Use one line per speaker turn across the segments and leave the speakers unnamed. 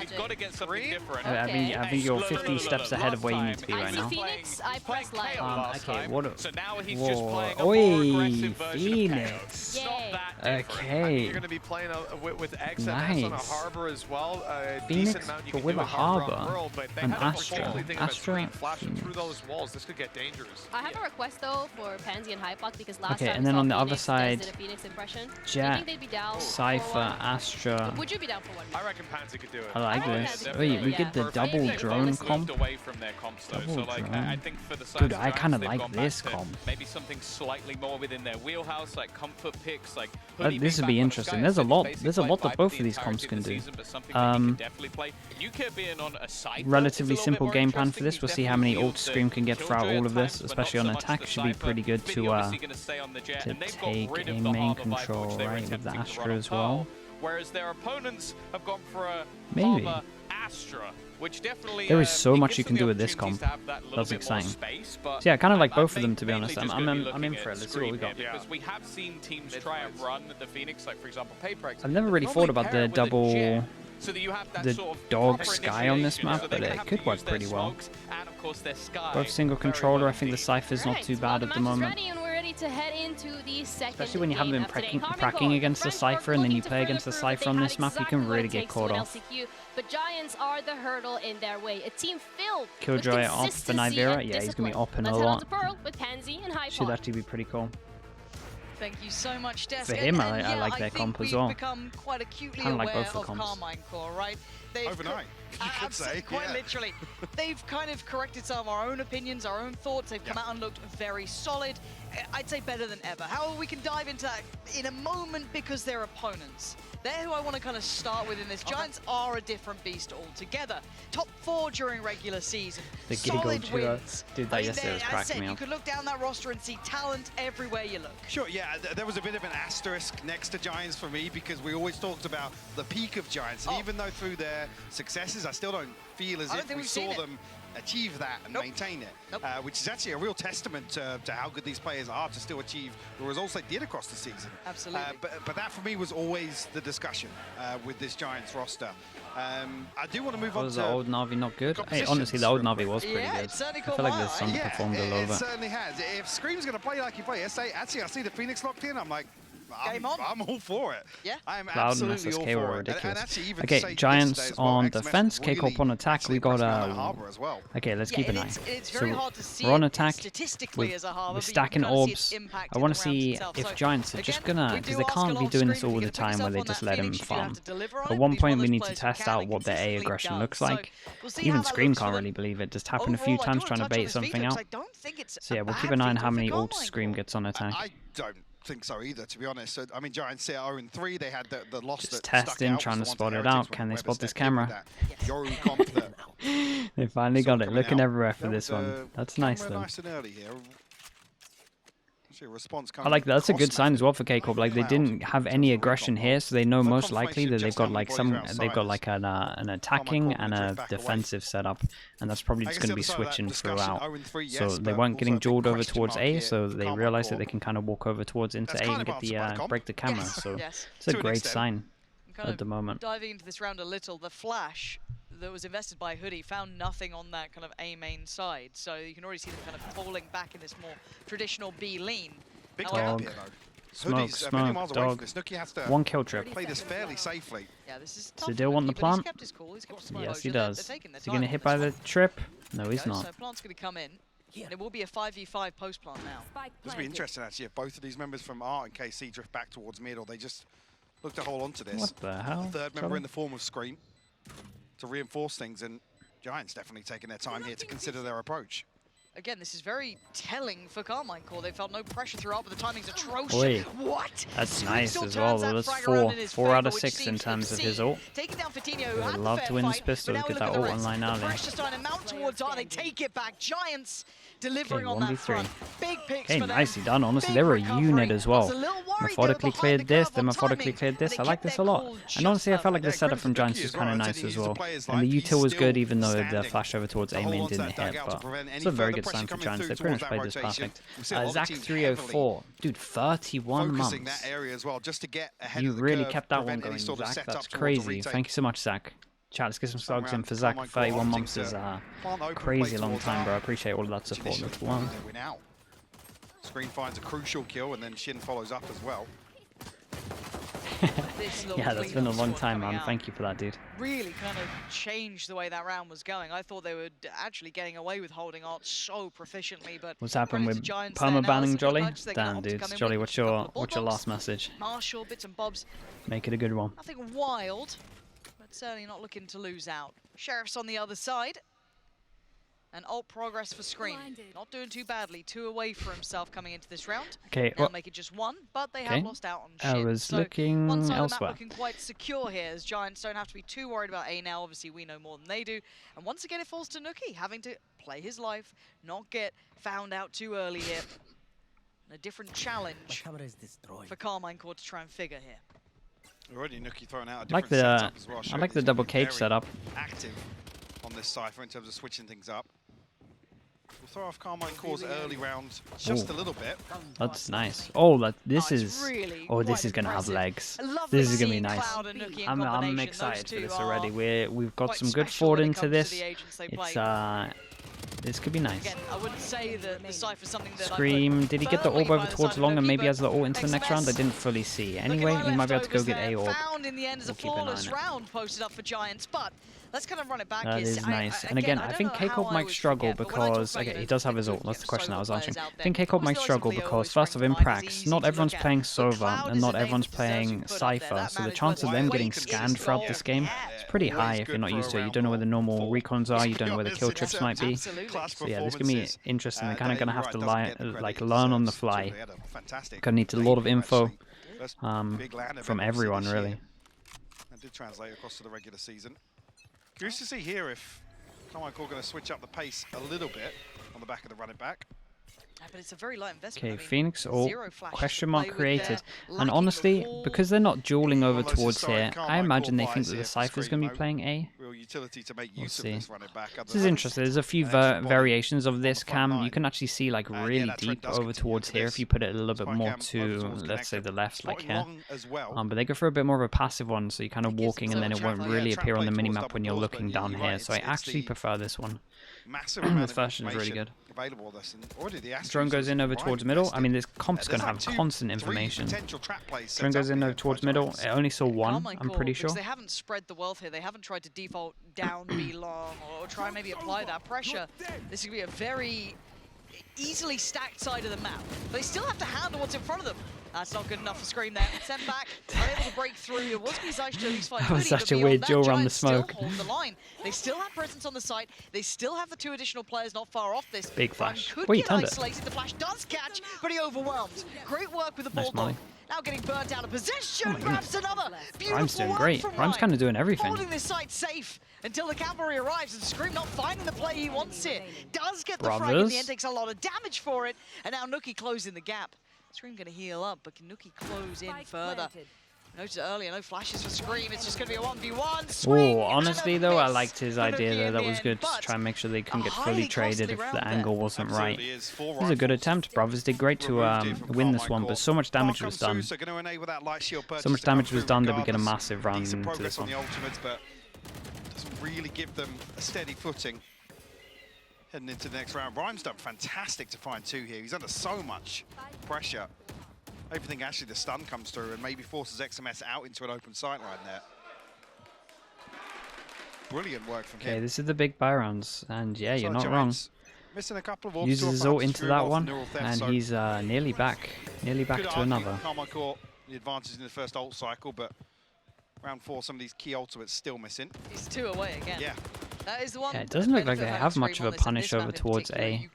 We've got to get something different.
I think you're 50 steps ahead of where you need to be right now.
Phoenix, I press like.
Okay, what?
So now he's just playing a
Oi,
more aggressive version
Phoenix.
of KO. Not that different.
Okay.
You're going to be playing with XMS
Nice.
on a harbor as well.
Phoenix, but with a harbor.
And
Astra.
Through those walls, this could get dangerous.
I have a request though for Pansy and Hypox because last time
and then on the other
Phoenix
side,
did a Phoenix impression.
Jet,
they'd be down
Cypher, Astra.
Would you be down for one?
I reckon Pansy could do it.
I like this. Wait, we get the double drone comp.
Away from their comps though.
Double
So like
drone.
I think for the
Dude,
size
I kind of
they've
like
gone
this
back to
comp.
Maybe something slightly more within their wheelhouse, like comfort picks, like
This would be interesting. There's a lot that both of these comps can do. Relatively simple game plan for this. We'll see how many ults Scream can get throughout all of this, especially on attack. Should be pretty good to take a main control, right, with the Astra as well.
Whereas their opponents have gone for a
Maybe.
Astra, which definitely
There is so much you can do with this comp. That's exciting. So yeah, I kind of like both of them, to be honest. I'm in for it. Let's see what we got.
Because we have seen teams try and run the Phoenix, like for example Paperex.
I've never really thought about the double,
so that you have that
the
sort of
dog
proper
sky on this
initiation,
map,
so
but
they
it
have
could
to
work
use their
pretty well.
smokes and of course their sky.
Both single
very
controller.
well
I think the
indeed.
Cypher's not too bad at the moment.
Ready and we're ready to head into the second
Especially when you haven't been
game of today.
pracking against the
Carmine Corp
Cypher and then you
looking
play
to
against the
further prove
Cypher on
they
this
had
map, you
exactly
can
what
really
it
get
takes
caught
to win
off.
LCQ, but Giants are the hurdle in their way. A team filled
Killjoy
with
off for
consistency
Nivera.
and
Yeah, he's gonna be
discipline.
opping a
Let's head on
lot.
to Pearl with Pansy and Hypox.
Should actually be pretty cool.
Thank you so much, Des.
For him,
And
I like their comp as well.
Become quite acutely
Kinda like
aware
both the
of
comps.
Carmine Corp, right?
Overnight, you could say.
Quite literally. They've kind of corrected some of our own opinions, our own thoughts. They've come out and looked very solid. I'd say better than ever. However, we can dive into that in a moment because they're opponents. They're who I want to kind of start with in this. Giants are a different beast altogether. Top 4 during regular season.
The
Solid
giggle
wins.
did that yesterday, was
as I
cracking
said,
me
you
up.
could look down that roster and see talent everywhere you look.
Sure, yeah, there was a bit of an asterisk next to Giants for me because we always talked about the peak of Giants. And even though through their successes, I still don't feel as if we saw them achieve that and maintain it, which is actually a real testament to how good these players are to still achieve the results they did across the season.
Absolutely.
But that for me was always the discussion with this Giants roster. I do want to move on to...
Was the old Na'Vi not good? Hey, honestly, the old Na'Vi was pretty good.
It certainly
I feel like this song performed a little
it
bit.
certainly has. If Scream's going to play like he plays, I see the Phoenix locked in, I'm like, I'm all for it.
Yeah.
I'm
Cloud and
absolutely all
SSK were
for it.
ridiculous.
And actually even
Okay, Giants on defense, K-Corp on attack. We got Okay, let's keep an eye.
It's very hard to see
we're on attack.
statistically as a Harbor,
We're
but you
stacking
can kind of see
orbs.
its impact
I
in
want
the
to
rounds
see
itself.
if
So,
Giants are
again,
just gonna,
we
because
do
they
ask
can't
a
be
lot
doing
of
this
Scream,
all
if
the
you
time
put
where they
yourself on
just
that
let him
finish, you do
farm.
have to deliver on
At
it,
one
but he's one
point,
of
we
those
need to
players who
test
can
out
and
what their A
consistently
aggression
does.
looks
So
like.
we'll see
Even
how that
Scream
looks for
can't
them.
really believe it. Just happened a few
Overall, I do
times
wanna
trying to
touch on
bait
this
something
veto, 'cause
out.
I don't think it's
So yeah,
a
we'll
bad
keep an eye on
veto
how
for
many
Carmine
ults Scream
Corp.
gets on attack.
I don't think so either, to be honest. So, I mean, Giants sit 0-3. They had the loss
Just
that stuck
testing,
out
trying
was
to
the one
spot it
Heritage
out.
when
Can they
Weber
spot this
stepped in with
camera?
that Yoru comp that
They finally
saw
got it.
coming
Looking
out.
everywhere for
That
this
was,
one. That's nice
camera
though.
nice and early here. Actually, a response
I like that. That's a good sign as well for K-Corp. Like they didn't have any aggression here, so they know most likely that they've got like an attacking and a defensive setup, and that's probably just going to be switching throughout. So they weren't getting jawed over towards A, so they realized that they can kind of walk over towards into A and get the break the camera. So it's a great sign at the moment.
Diving into this round a little, the flash that was invested by Hoodie found nothing on that kind of A main side, so you can already see them kind of falling back in this more traditional B lean.
Big
Dog.
gap here, though.
Smoke,
Hoodie's a million
smoke,
miles away from
dog.
this. Nuki has to
One kill trip.
play this fairly safely.
Yeah, this is
Does
tough.
Dill want the
But he's
plant?
kept his cool. He's kept his
Yes, he
composure.
does.
They're taking their
Is he going to
time
hit
on
by
this
the
one.
trip? No, he's
So
not.
plant's going to come in, and it will be a 5v5 post plant now.
This will be interesting, actually, if both of these members from Art and KC drift back towards mid, or they just look to hold on to this.
What the hell?
Third member in the form of Scream to reinforce things, and Giants definitely taking their time here to consider their approach.
Again, this is very telling for Carmine Corp. They felt no pressure throughout, but the timing's atrocious.
Oi.
What?
That's
Scream
nice
still
as well,
turns
though.
that
That's
frag around in his
4 out
favor,
of
which
6 in
seems
terms of his
obscene.
ult.
Taking down Fatinho,
They
who
would
had
love
the
to win
fair
this
fight,
pistol.
but now
Look
we
at
look
that
at
ult
the
on
rest.
line now
The
then.
pressure's starting to mount towards Art. They take it back. Giants delivering
Okay,
on that
1v3.
front. Big picks
Okay,
for them.
nicely done. Honestly,
Big
they were a
recovery.
unit as
I was
well.
a little worried
Methodically
they were behind
cleared
the
this,
curve
then
on
methodically
timing,
cleared
but
this.
they
I like
kept
this a
their
lot.
cool
And honestly, I
just
felt like the
perfect.
setup from
Yeah,
Giants
Nuki
was
as
kind of
well.
nice
Said
as
he
well.
used to play his
And the
life.
util
He's
was good,
still
even though the
standing
flash over towards
to
A
hold
main
on to
didn't
that
hit.
dugout to
But
prevent any
it's a very
further
good
pressure
sign for
coming
Giants.
through
They pretty much
towards
played
that
this
rotation.
perfect.
We see a lot of
Zach
teams
304. Dude, 31
focusing
months.
that area as well, just to get ahead
You
of the
really
curve,
kept that one
prevent any
going,
sort of
Zach.
setup
That's
towards a
crazy.
retake.
Thank you so much, Zach. Chat, let's get some slugs in for Zach. 31 months is crazy long time, bro. I appreciate all of that support. That's one.
Screen finds a crucial kill, and then Shin follows up as well.
Yeah, that's been a long time, man. Thank you for that, dude.
Really kind of changed the way that round was going. I thought they were actually getting away with holding art so proficiently, but
what's happened with perma-banning Jolly? Damn, dude. Jolly, what's your last message?
Marshall, bits and bobs.
Make it a good one.
Nothing wild, but certainly not looking to lose out. Sheriff's on the other side. And ult progress for Scream. Not doing too badly. 2 away for himself coming into this round.
Okay,
they'll make it just 1, but they have lost out on Shin.
I was looking
one side
elsewhere.
Of the map looking quite secure here, as Giants don't have to be too worried about A now. Obviously, we know more than they do. And once again, it falls to Nookie, having to play his life, not get found out too early here. And a different challenge for Carmine Corp to try and figure here.
Already Nookie throwing out a
different
setup as well.
I like the double cage setup.
Active on this Cypher in terms of switching things up. We'll throw off Carmine Corp's early rounds just a little bit.
That's nice. Oh, this is...
Really
this is going to have legs. This is going to be nice. I'm excited for this already. We've got some good forward into this. It's... This could be nice.
Again, I wouldn't say that the Cypher's something that
Scream, did he get the orb over towards long and maybe has the ult into the next round? I didn't fully see. Anyway, we might be able to go get A orb.
Found in the end as a flawless round posted up for Giants, but let's kind of run it back.
That is nice. And again, I think K-Corp might struggle because... Okay, he does have his ult. That's the question I was answering. I think K-Corp might struggle because, first of all, in Prax, not everyone's playing Sova and not everyone's playing Cypher. So the chance of them getting scanned throughout this game is pretty high if you're not used to it. You don't know where the normal recons are. You don't know where the kill trips might be. So yeah, this is going to be interesting. They're kind of going to have to learn on the fly. Going to need a lot of info from everyone, really.
That did translate across to the regular season. Curious to see here if Carmine Corp going to switch up the pace a little bit on the back of the running back.
But it's a very light investment.
Okay, Phoenix ult, question mark created. And honestly, because they're not dueling over towards here, I imagine they think that the Cypher's going to be playing A. We'll see. This is interesting. There's a few variations of this cam. You can actually see like really deep over towards here if you put it a little bit more to, let's say, the left, like here. But they go for a bit more of a passive one, so you're kind of walking and then it won't really appear on the minimap when you're looking down here. So I actually prefer this one. This version is really good. Drone goes in over towards middle. I mean, this comp's going to have constant information. Drone goes in over towards middle. It only saw one, I'm pretty sure.
They haven't spread the wealth here. They haven't tried to default down, be long, or try and maybe apply that pressure. This could be a very easily stacked side of the map. They still have to handle what's in front of them. That's not good enough for Scream there. Sent back, unable to break through. It was Mizaish to at least find
That was such a weird duel around the smoke.
Hold the line. They still have presence on the site. They still have the 2 additional players not far off this.
Big flash.
Could
Wait, he
get
turned it.
isolated. The flash does catch, but he overwhelms. Great work with the
Nice
bulldog.
molly.
Now getting burnt out of position.
Oh
Grabs another. Beautiful
Rhyme's doing
work
great.
from
Rhyme's kind of doing everything.
Holding this site safe until the cavalry arrives, and Scream not finding the play he wants here. Does get the frag in the end, takes a lot of damage for it, and now Nookie closing the gap. Scream going to heal up, but can Nookie close in further? Noticed earlier, no flashes for Scream. It's just going to be a 1v1.
Oh, honestly though, I liked his idea there. That was good to try and make sure they couldn't get fully traded if the angle wasn't right. This is a good attempt. Brothers did great to win this one, but so much damage was done. So much damage was done that we get a massive run into this one.
Doesn't really give them a steady footing heading into the next round. Rhyme's done fantastic to find 2 here. He's under so much pressure. Everything actually the stun comes through and maybe forces XMS out into an open sight line there. Brilliant work from him.
Okay, this is the big buy rounds, and yeah, you're not wrong.
Missing a couple of orbs.
Uses his ult into that one, and he's nearly back to another.
Carmine Corp the advantage in the first ult cycle, but round 4, some of these key ultimates still missing.
He's 2 away again.
Yeah.
That is the one.
Yeah, it doesn't look like they have much of a punish over towards A.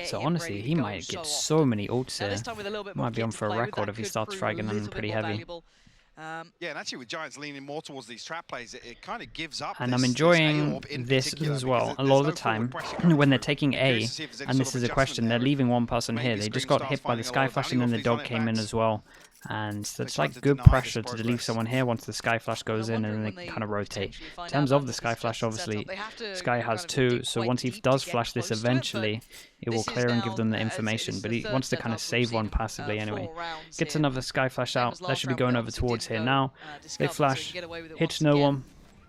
So honestly, he might get so many ults here. Might be on for a record if he starts fragging them pretty heavy.
Yeah, and actually with Giants leaning more towards these trap plays, it kind of gives up.
And I'm enjoying this as well. A lot of the time, when they're taking A, and this is a question, they're leaving one person here. They just got hit by the Sky Flash, and then the dog came in as well. And so it's like good pressure to leave someone here once the Sky Flash goes in, and then they kind of rotate. In terms of the Sky Flash, obviously, Sky has 2, so once he does flash this eventually, it will clear and give them the information, but he wants to kind of save one passively anyway. Gets another Sky Flash out, that should be going over towards here now. They flash, hits no one,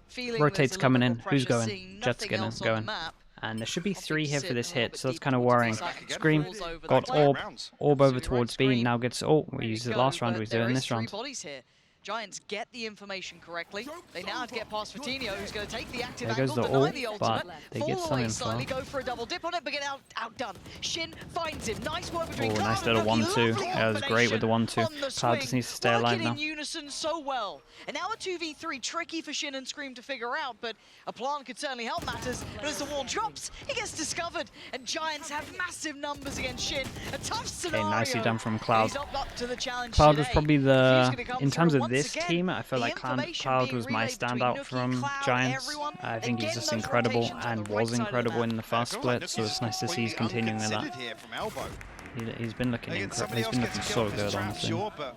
feeling
Rotate's
there's a
coming
little
in.
bit more
Who's
pressure,
going?
seeing
Jet's
nothing
gonna
else on
go
the
in.
map.
And there should be 3 here for this
Sit a little
hit,
bit
so that's
deeper
kind of
towards
worrying.
B side. Again,
Scream
falls over
got
the
orb,
rounds.
orb over
Absolutely right,
towards B.
Scream.
Now gets, oh, we
Ready
used
to
it
go,
last round,
but
we used it in
there
this
is 3
round.
bodies here. Giants get the information correctly. They now have to get past Fatinho, who's going to take the active
There goes
angle,
the
deny
ult,
the
but
ultimate,
they
fall
get some
away
info.
slightly, go for a double dip on it, but get outdone. Shin finds him. Nice work between
Oh,
Cloud
nice
and
little
Nuki.
1-2.
Lovely
That was great with the 1-2.
on the
Cloud
swing,
just needs to stay alive
working
now.
in unison so well. And now a 2v3, tricky for Shin and Scream to figure out, but a plan could certainly help matters. But as the wall drops, he gets discovered, and Giants have massive numbers against Shin. A tough scenario.
Okay, nicely done from Cloud.
He's up to the challenge
Cloud was
today.
probably
Fuse gonna come
in terms
through
of
once
this
again.
team, I feel
The
like
information
Cloud
being
was my
relayed between
standout
Nuki,
from
Cloud,
Giants.
everyone,
I
and
think he's
getting
just
those
incredible
rotations on
and
the right
was
side of the
incredible
map.
in the first split, so it's nice to see he's continuing with that.
Here from elbow.
He's been looking
Again,
incredible.
somebody
He's
else
been
gets
looking
a kill
so
off this
good,
trap,
honestly.
sure, but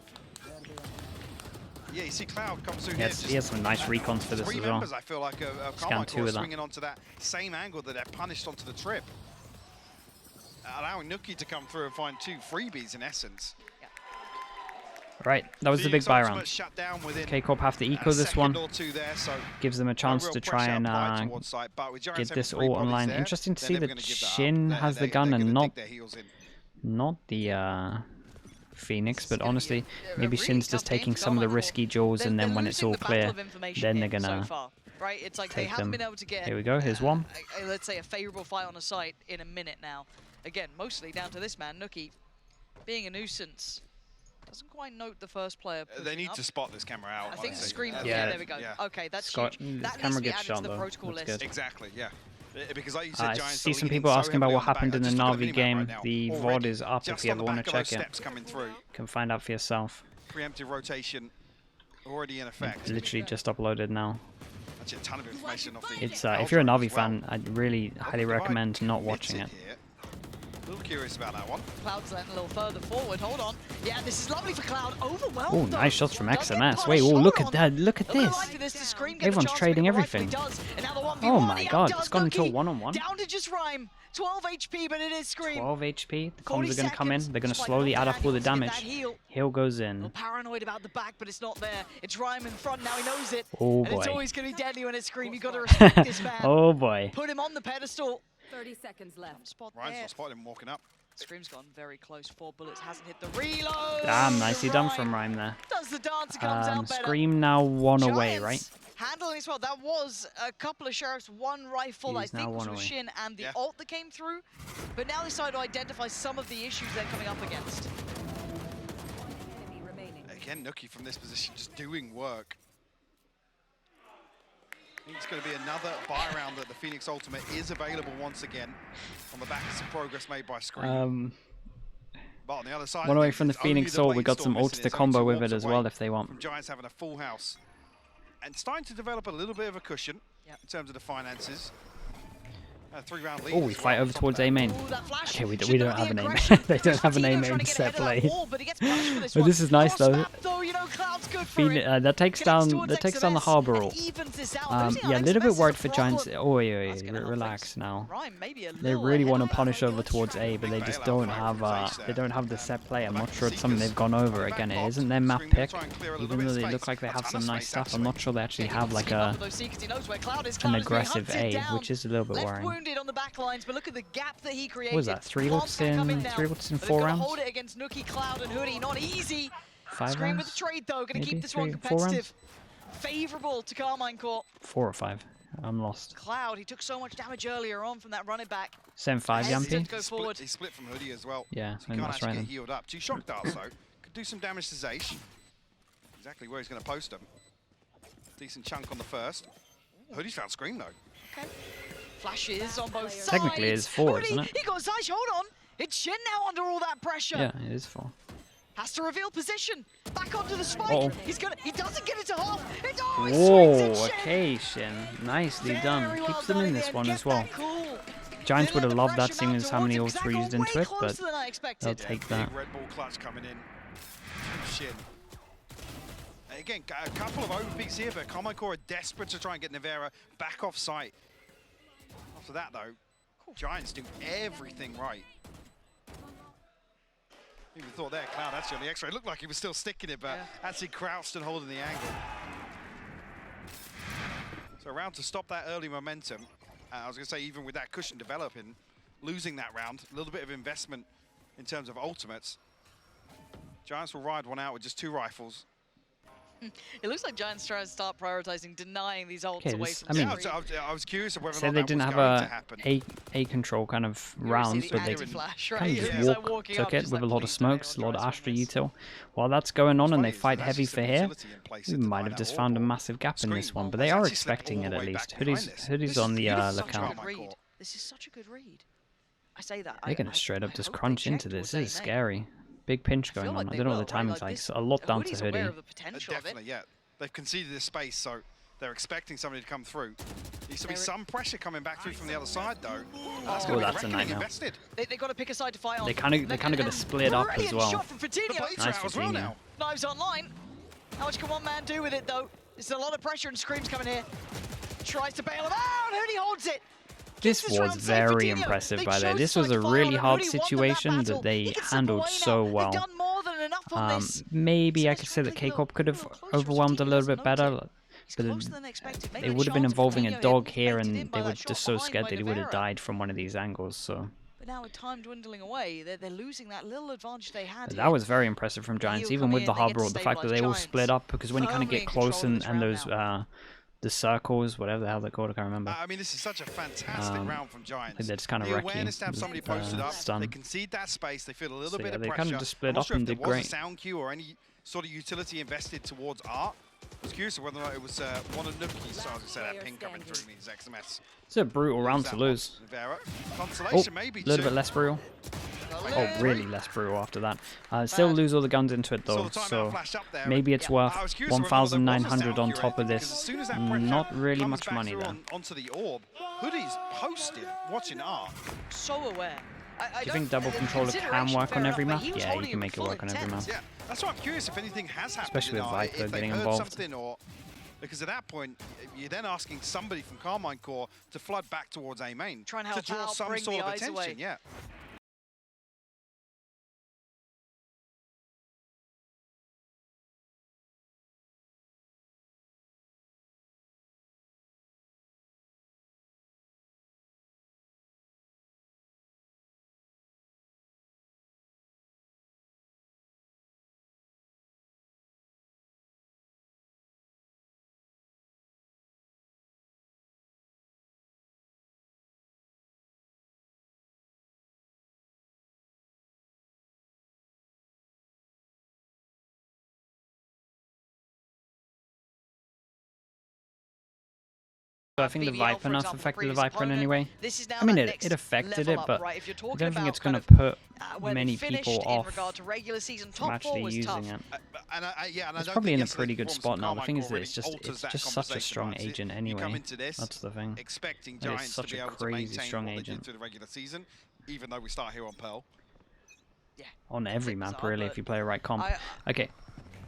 yeah, you see Cloud comes through
He has some nice recons for this
three
as well.
members, I feel like,
Scan
Carmine
2
Corp
with that.
swinging onto that same angle that they're punished onto the trip, allowing Nuki to come through and find 2 freebies in essence.
Right, that was the big buy round.
Shut down within
K-Corp have to eco this one.
or 2 there, so
Gives them a chance
real
to try
pressure
and
applied towards site, but with Giants
get
having
this
3
all
bodies
online.
there,
Interesting to
they're
see
never
that
gonna give that up.
Shin has the gun and
They're
not
gonna dig their heels in.
the Phoenix, but
gonna
honestly,
be a
maybe
really
Shin's
tough
just
game
taking
for
some of the
Carmine Corp.
risky jaws, and then when it's all clear, then they're gonna
Right, it's like they
take
haven't
them.
been able to get.
Here we go, here's one.
Let's say a favorable fight on a site in a minute now. Again, mostly down to this man, Nuki, being a nuisance. Doesn't quite note the first player.
They need
up.
to spot this camera out.
I think
honestly.
Scream.
Yeah.
Yeah, there we go.
Yeah.
Okay, that's
Scott,
huge.
the
That needs
camera
to be
gets
added to
shot,
the
though.
protocol
That's
list.
good.
Exactly, yeah. Because like you said,
I
Giants
see
are
some
leaning
people
so
asking about
heavily
what
on the back.
happened in the
Just look at
Na'Vi
minimap
game.
right now.
The
Already,
VOD is up
just
if you
on
ever
the
want
back
to
of those
check it.
steps coming through.
You can find out for yourself.
Preemptive rotation already in effect.
Literally just uploaded now.
Actually, a ton of information off the
It's if you're a
Alpha
Na'Vi
as well.
fan, I'd really highly recommend not watching it.
Here. A little curious about that one.
Cloud's letting a little further forward. Hold on. Yeah, this is lovely for Cloud. Overwhelmed.
Oh,
though.
nice shots from
Does get
XMS.
punished.
Wait, oh,
Hold
look
on.
at that. Look at
A little
this.
light for this to Scream, get a
Everyone's
chance,
trading
but rightfully
everything.
does. And now the 1v1,
Oh my
he
god,
outdoes
it's gone into a
Nuki.
one-on-one.
Down to just Rhyme. 12 HP, but it is Scream.
12 HP. The
40
comms are going to come in.
seconds.
They're going to
Just like
slowly
Norman
add up all the
Daniels, get that
damage.
heal.
Heal goes
A
in.
little paranoid about the back, but it's not there. It's Rhyme in front. Now he knows it.
Oh
And it's
boy.
always going to be deadly when it's Scream. You've got to respect this man.
Oh boy.
Put him on the pedestal.
30 seconds left.
Spot
Ryan's
there.
not spotted him walking up.
Scream's gone very close. 4 bullets. Hasn't hit the reload.
Damn, nicely done
Rhyme
from Rhyme there.
Does the dance, comes out better.
Scream now 1 away,
Giants
right?
handling this well. That was a couple of Sheriffs, 1 rifle, I
He's now
think was
1
with
away.
Shin and the
Yeah.
ult that came through. But now they started to identify some of the issues they're coming up against.
Enemy remaining.
Again, Nuki from this position just doing work. I think it's going to be another buy round that the Phoenix Ultimate is available once again on the back of some progress made by Scream. But on the other side,
1 away
of
from the
things, it's only
Phoenix Soul. We got
Blade
some
Storm
ults
missing.
to
It's only
combo
2
with
ults
it as
away
well if they want.
from Giants having a full house. And starting to develop a little bit of a cushion in terms of the finances. A 3-round lead.
Oh, we
as
fight
well
over
from
towards
that.
A main.
Ooh, that flash.
Okay, we
Should
don't
know
have
the
an aim.
aggression.
They don't have an
Fatino
aim
trying to get
set
ahead of that
play.
wall, but he gets punished for this
But
one.
this is nice,
Cross
though.
map, though, you know, Cloud's good for
Phoenix,
it.
that takes
Connects
down
towards
the
XMS
Harbor
and
ult.
evens this out. Losing
Yeah, a
on
little
XMS
bit
is
worried
a
for Giants.
problem.
Oh,
That's gonna help
relax
things.
now.
Rhyme maybe a
They
little
really
ahead
want
of
to
that.
punish over towards A, but they just don't have the set play. I'm not sure it's something they've gone over. Again, it isn't their map pick, even though they look like they have some nice stuff. I'm not sure they actually have like an aggressive A, which is a little bit
Left
worrying.
wounded on the back lines, but look at the gap that he created.
What was that? 3
Plants
ults
can come
in
now,
3 ults in
but
4
they've got to
rounds?
hold it against Nuki, Cloud, and Hoodie. Not easy.
5
Scream with
rounds?
the trade though, going to
Maybe
keep this one
3, 4
competitive. Favorable to Carmine Corp.
4 or 5. I'm lost.
Cloud, he took so much damage earlier on from that running back.
7-5,
Hesitant
Yampy?
to go forward.
He split from Hoodie as well.
Yeah,
So he
and
can't
that's
actually
right
get
then.
healed up. 2 shock darts though. Could do some damage to Zaysh. Exactly where he's going to post them. Decent chunk on the first. Hoodie's found Scream though.
Okay. Flashes on both sides.
Technically it's 4,
Hoodie,
isn't it?
He got Zaysh, hold on. It's Shin now under all that pressure.
Yeah, it is 4.
Has to reveal position. Back onto the spike.
Uh-oh.
He doesn't get it to half. It always
Whoa,
swings at Shin.
okay, Shin. Nicely done.
Very well
Keeps them
done
in
at
this
the end.
one
Get
as well.
that cool.
Giants
They
would
let
have
the
loved that,
pressure
seeing
mount
as how many
towards
ults
him,
were
'cause
used
that got
into
way
it, but
closer than I expected.
they'll take that.
Big Red Bull clutch coming in. From Shin. Again, a couple of overpeaks here, but Carmine Corp are desperate to try and get Nevera back off site. After that, though, Giants do everything right. Even thought there, Cloud actually on the X-ray. Looked like he was still sticking it, but actually crouched and holding the angle. So So around to stop that early momentum. I was going to say, even with that cushion developing, losing that round, a little bit of investment in terms of ultimates. Giants will ride one out with just 2 rifles.
It looks like Giants trying to start prioritizing denying these ults
Okay,
away
this-
from
I mean,
I was curious of whether or
Say
not
they
that
didn't
was
have
going to
a
happen.
A control kind of
You see
rounds,
the
but they
anti-flash,
kind
right?
of
It's
just
like walking
took
up,
it
just
with
like,
a lot of
please tell me
smokes, a
what
lot of
drives
Astra
me on this.
util. While that's going on and they
What's funny
fight
is
heavy
there's
for
actually
here,
some utility in place
we
to
might
divide
have
that
just
wall
found a
ball.
massive gap in this
Screen.
one, but
Well,
they
it's
are
actually slipped
expecting
all
it
the
at
way
least.
back behind this.
Hoodie's
This
on
is
the
beautiful.
lookout.
Carmine
Read.
Corp.
This is such a good read. I say that.
They're going
I
to straight up
I
just
hope they
crunch
check
into this.
towards
This is
A-main.
scary. Big pinch
I feel
going
like
on. I
they
don't know
will,
what the
right?
timing's like.
This-
It's a lot down to
Hoodie's aware
Hoodie.
of the potential of it.
Definitely, yeah. They've conceded this space, so they're expecting somebody to come through. Needs to be
There it-
some pressure coming back through from the other side, though. That's
Oh,
going to be
that's a
reckoning
nightmare.
invested.
They got to pick a side to fight on.
They kind of got to split up as
Brilliant
well.
shot from
The
Fratino.
blades are
Nice
out
for
as well
Tino.
now.
Knives online. How much can one man do with it, though? There's a lot of pressure and screams coming here. Tries to bail him out. Hoodie holds it.
This
This
was
round safe for
very
Tino.
impressive
They
by there.
chose
This was
side
a
to fire
really
on
hard
Hoodie, won
situation
battle.
that they
He can slip
handled
away
so
now.
well.
They've done more than enough on this.
Maybe I
Let's
could say that
quickly
K-Corp could have
look closer.
overwhelmed a
Tino
little
doesn't
bit better.
note it. He's
But
closer than expected. Maybe
they
a
would have been
chance for
involving
Fratino
a dog
here,
here,
baited in
and
by
they were
that shot
just so
behind
scared
by
that he would have
Navarro.
died from one of these angles. So
But now with time dwindling away, they're losing that little advantage they had.
that was very impressive from Giants,
He'll
even
come
with
in,
the
they get
hard
to
roll. The fact that they all
stabilise
split
Giants.
up, because when you kind of
Firmly
get
in control
close
of this
and
round
those
now.
the circles, whatever the hell they're called, I can't remember.
I mean, this is such a fantastic round from Giants.
They just kind of
the
wreck you
awareness to have
with
somebody
the
posted up,
stun.
they concede that space, they feel a little
So
bit
yeah,
of
they
pressure.
kind of just split
I'm not
up
sure
and
if there
did
was
great.
a sound cue or any sort of utility invested towards Art. I was curious of whether or not it was one of Nuki's, so I was going to say that ping coming through me is XMS.
It's a brutal round
That
to
one.
lose.
Navarro.
Oh,
Consolation maybe
a little
too.
bit less brutal.
A
Oh,
little-
really less brutal after that. Still lose all the guns into it
Saw
though,
the timeout
so
flash up there,
maybe
and
it's
Yeah.
worth
I was curious whether or not there was a
1,900 on
sound cue
top of
because as
this.
soon as that pressure
Not really
comes
much
back
money
through
there.
onto the orb, Hoodie's posted watching Art.
So aware. I
Do you think double controller can work on every map? Yeah, you can make it work on every map.
Yeah, that's why I'm curious if anything has happened.
Especially
in
with
Art,
Viper
if they've
getting
heard
involved.
something or because at that point you're then asking somebody from Carmine Corp to flood back towards A main
Try and
to
help
draw
out,
some
bring
sort
the
of
eyes
attention.
away.
Yeah.
So I think the
BBL,
Viper
for
nerf
example,
affected the
previous
Viper in any
opponent.
way.
This is now
I mean,
that
it
next
affected
level
it,
up,
but
right? If you're
I
talking
don't think
about
it's going to
kind
put
where they
many
finished
people
in
off
regard to regular season,
from
top four
actually
was
using
tough.
it.
And I
It's
don't
probably
think
in a
yesterday's
pretty good
performance
spot
from
now. The
Carmine
thing is
Corp
that
really
it's just
alters that
such a
conversation,
strong
right?
agent
You
anyway.
come into this
That's the thing.
expecting
It is
Giants to
such
be
a
able to
crazy
maintain
strong
what they
agent.
did through the regular season, even though we start here on Pearl.
Yeah.
On every map,
bizarre,
really,
but
if you play a right comp.
I-
Okay,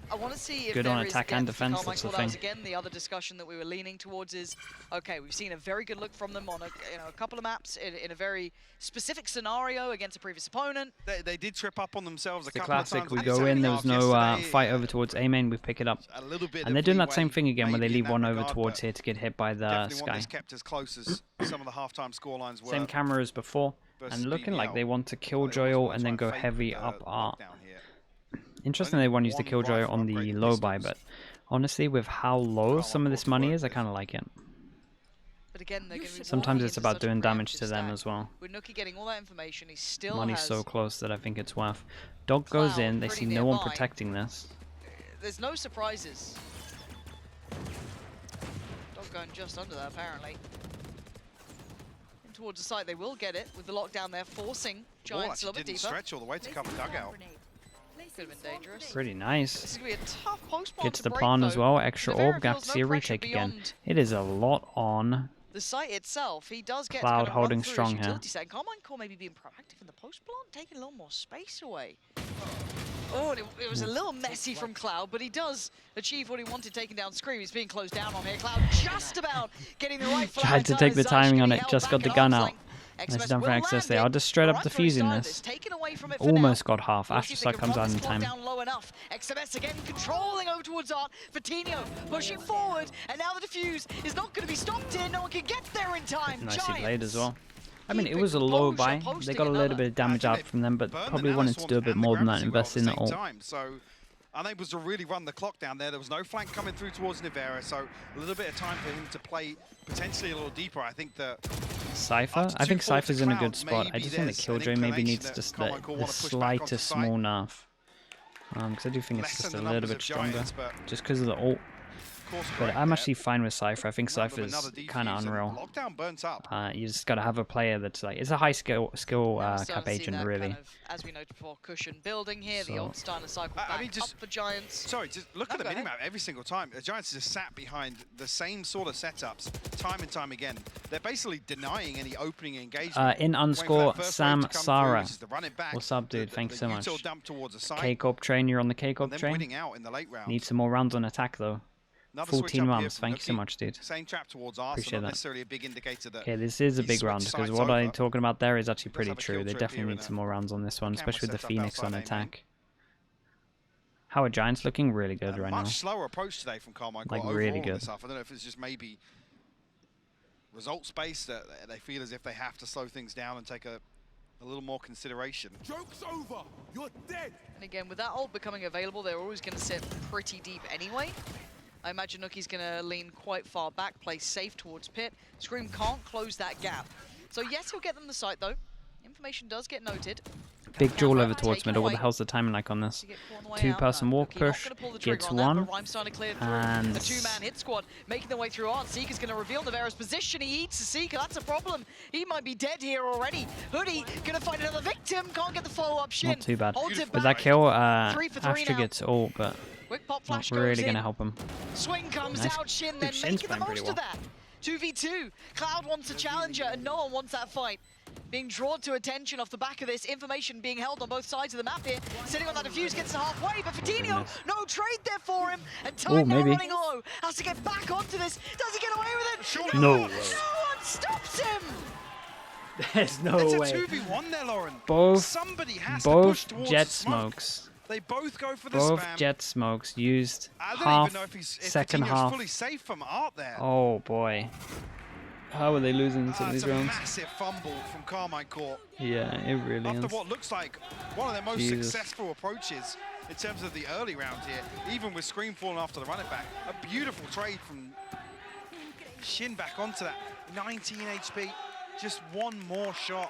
I want to see if
Good
there
on
is
attack and
depth for
defense,
Carmine
that's the
Corp. That was
thing.
again the other discussion that we were leaning towards is, okay, we've seen a very good look from them on a couple of maps in a very specific scenario against a previous opponent.
They did trip up on themselves a
it's a
couple of
classic.
times.
We
in the
go
second
in, there was
half
no
yesterday.
fight over towards A main, we pick it up.
A little bit
And they're
of
doing that same
leeway
thing again where they
maybe in
leave
that
one over
regard,
towards
but
here to get hit by the
definitely want
sky.
this kept as close as some of the halftime scorelines were.
Same camera as before,
versus
and looking like
BBL.
they want to
Well,
Killjoy
they
ult
always
and then
try
go
fake
heavy
the
up Art.
lockdown here.
Interesting
Only
they want to use the
one
Killjoy
rifle
on the
upgrade
low buy,
pistols.
but honestly, with how low some of this money is, I kind of like it.
But again, they're going to be
Sometimes
walking
it's
into
about
such a
doing damage
preemptive
to them
stack.
as well.
With Nuki getting all that information, he still
Money's
has.
so close that I think it's worth. Dog goes
Cloud
in, they
pretty
see no one
nearby.
protecting this.
There's no surprises. Dog going just under that, apparently. And towards the side, they will get it with the lockdown there, forcing
Ball
Giants a
actually
little bit
didn't
deeper.
stretch all the way to cover dugout.
Could have been dangerous.
Pretty
This
nice.
is going to be a tough post-plant
Gets
to
the
break,
pawn as
though.
well. Extra
Navarro
orb, gap
feels
to
no
see a
pressure
retake again.
beyond
It is a lot on.
the site itself. He does get
Cloud
to kind of
holding
run through
strong
his
here.
utility set. Carmine Corp maybe being proactive in the post-plant, taking a little more space away. Oh, and it was a little messy from Cloud, but he does achieve what he wanted, taking down Scream. He's being closed down on here. Cloud just about getting the right flag.
Tried to take the timing on it, just got the gun out. Nice done for access there. I'll just straight up defusing this.
Taking away away from it for
Almost
now.
got half.
We'll see if they
Astrostar
can
comes
run
out in
this clock
time.
down low enough. XMS again controlling over towards Art. Fortino pushing forward, and now the defuse is not going to be stopped here. No one can get there in time.
Nicely played as
Giants.
well. I mean, it
Keeping
was a low
composure,
buy. They
posting
got a little
another.
bit of damage out from them, but probably wanted to do a bit more than that, invest in the ult.
So unable to really run the clock down there. There was no flank coming through towards Nivera, so a little bit of time for him to play potentially a little deeper. I think that
Cypher? I think Cypher's in a good spot. I just think that Killjoy maybe needs just the slightest small nerf. Because I do think it's just a little bit stronger. Just because of the ult. But I'm actually fine with Cypher. I think Cypher's kind of unreal.
Lockdown burns up.
You just got to have a player that's like, it's a high skill cap agent, really.
Kind of, as we noted before, cushion building here. The old Steiner cycle back
just,
up for Giants.
Sorry, just look at the minimap every single time. The Giants just sat behind the same sort of setups time and time again. They're basically denying any opening engagement.
In underscore Sam Sara. What's up, dude? Thanks so much. K-Corp train, you're on the K-Corp train. Need some more rounds on attack, though. 14 rounds. Thank you so much, dude.
Same trap towards us,
Appreciate
not
that.
necessarily a big indicator that.
Okay, this is a big round because what I'm talking about there is actually pretty true. They definitely need some more rounds on this one, especially with the Phoenix on attack. How are Giants looking? Really good right now.
Much slower approach today from Carmine Corp.
Like really good.
I don't know if it's just maybe result based that they feel as if they have to slow things down and take a little more consideration.
Joke's over. You're dead.
And again, with that ult becoming available, they're always going to sit pretty deep anyway. I imagine Nuki's going to lean quite far back, play safe towards Pit. Scream can't close that gap. So yes, he'll get them the site though. Information does get noted.
Big duel over towards middle. What the hell's the timing like on this? Two-person walk push, gets one, and
a two-man hit squad making their way through Art. Seeker's going to reveal Nivera's position. He eats the Seeker. That's a problem. He might be dead here already. Hoodie going to find another victim. Can't get the follow-up Shin.
not too bad.
With
that kill, Astra gets ult, but
quick pop flash
not really
goes
going to
in.
help him.
Swing comes
Nice.
out. Shin
Dude,
then
Shin's
making the
playing pretty
most of that. 2v2. Cloud wants a challenger and no one wants that fight. Being drawn to attention off the back of this, information being held on both sides of the map here. Sitting on that defuse, gets halfway, but Fortino, no trade there for him. And time now running low. Has to get back onto this. Does he get away with it?
Surely
No.
No one stops him.
There's no
it's
way.
a 2v1 there, Lauren.
Both,
Somebody has to push towards
jet
the smoke.
smokes.
They both go for the
Both
spam.
jet smokes used
I don't
half,
even know if
second
Fortino's
half.
fully safe from Art there.
Oh boy. How are they losing some of these
It's a
rounds?
massive fumble from Carmine Corp.
Yeah, it really
After
is.
what looks like one of their most successful approaches in terms of the early round here, even with Scream falling after the run it back. A beautiful trade from Shin back onto that 19 HP. Just one more shot.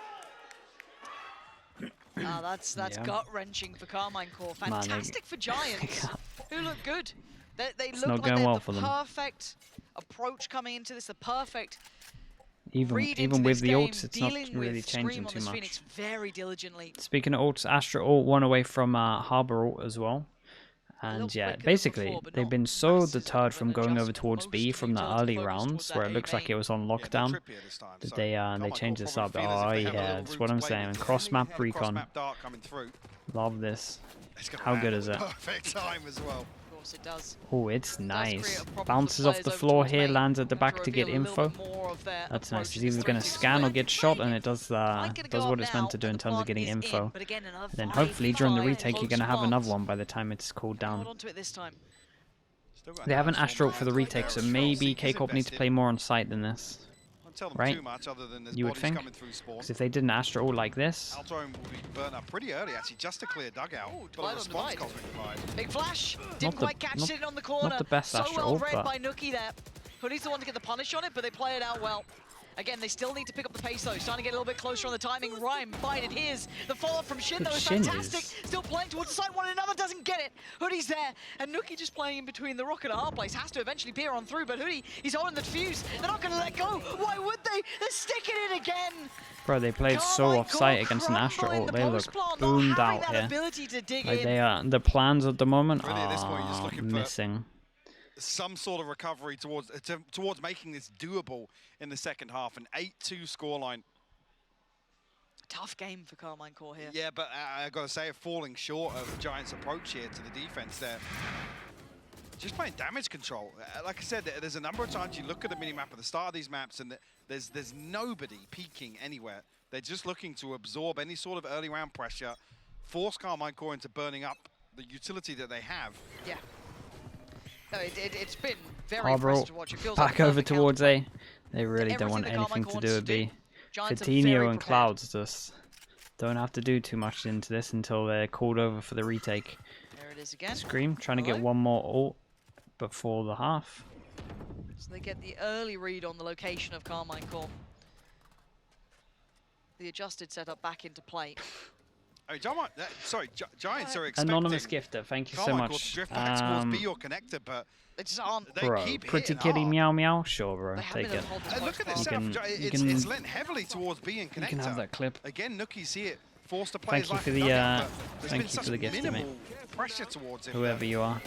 That's gut-wrenching for Carmine Corp. Fantastic for Giants, who look good. They look like they have the perfect approach coming into this, the perfect
even with the ults, it's not really changing too much.
Phoenix very diligently.
Speaking of ults, Astra ult one away from Harbor ult as well. And yeah, basically, they've been so deterred from going over towards B from the early rounds, where it looks like it was on lockdown, that they changed this up. Oh yeah, that's what I'm saying. Cross-map recon. Love this. How good is it?
Perfect time as well.
It does.
Oh, it's nice. Bounces off the floor here, lands at the back to get info. That's nice. It's either going to scan or get shot, and it does what it's meant to do in terms of getting info. And then hopefully during the retake, you're going to have another one by the time it's cooled down. They have an Astro for the retake, so maybe K-Corp needs to play more on site than this. Right? You would think. Because if they did an Astro ult like this...
Altrome will be burnt up pretty early, actually, just to clear dugout. But a response Cosmic Divide.
Big flash! Didn't quite catch it on the corner.
Not the best
so
Astro
well
ult,
read
but...
by Nuki there. Hoodie's the one to get the punish on it, but they play it out well. Again, they still need to pick up the pace though. Starting to get a little bit closer on the timing. Rhyme, binded his. The follow-up from Shin though is fantastic. Still playing towards the side, one another doesn't get it. Hoodie's there, and Nuki just playing in between the rock and a hard place. Has to eventually peer on through, but Hoodie, he's holding the defuse. They're not going to let go. Why would they? They're sticking it again.
Bro, they played so off-site against an Astro ult. They look boomed out here. Like they are, the plans at the moment are missing.
Some sort of recovery towards making this doable in the second half. An 8-2 scoreline.
Tough game for Carmine Corp here.
Yeah, but I got to say, falling short of Giants' approach here to the defense there. just playing damage control. Like I said, there's a number of times you look at the minimap at the start of these maps and there's nobody peeking anywhere. They're just looking to absorb any sort of early round pressure, force Carmine Corp into burning up the utility that they have.
Yeah. No, it's been very impressive to watch. It feels
back
like
over towards A. They really don't want
everything that
anything
Carmine
to do
wants
with
to
B.
Giants are very
Coutinho and
prepared.
Clouds just don't have to do too much into this until they're called over for the retake.
There it is again.
Scream trying to get
Hello?
one more ult before the half.
So they get the early read on the location of Carmine Corp. The adjusted setup back into play.
I mean, Giants are expecting
Anonymous gifter, thank you so
Carmine Corp
much.
to drift back towards B or connector, but
They just aren't.
they
Bro,
keep
pretty
hitting
kitty
hard.
meow meow, sure bro,
They haven't
take
been
it.
able to hold this
Look at
much
this
far.
setup.
You
It's
can-
lent heavily towards B and connector.
You can have that clip.
Again, Nookie see it forced to play
Thank
his
you
life
for
in
the
dugout, but there's
thank
been
you for
such
the gift, mate.
minimal pressure towards him.
Whoever
that
you are.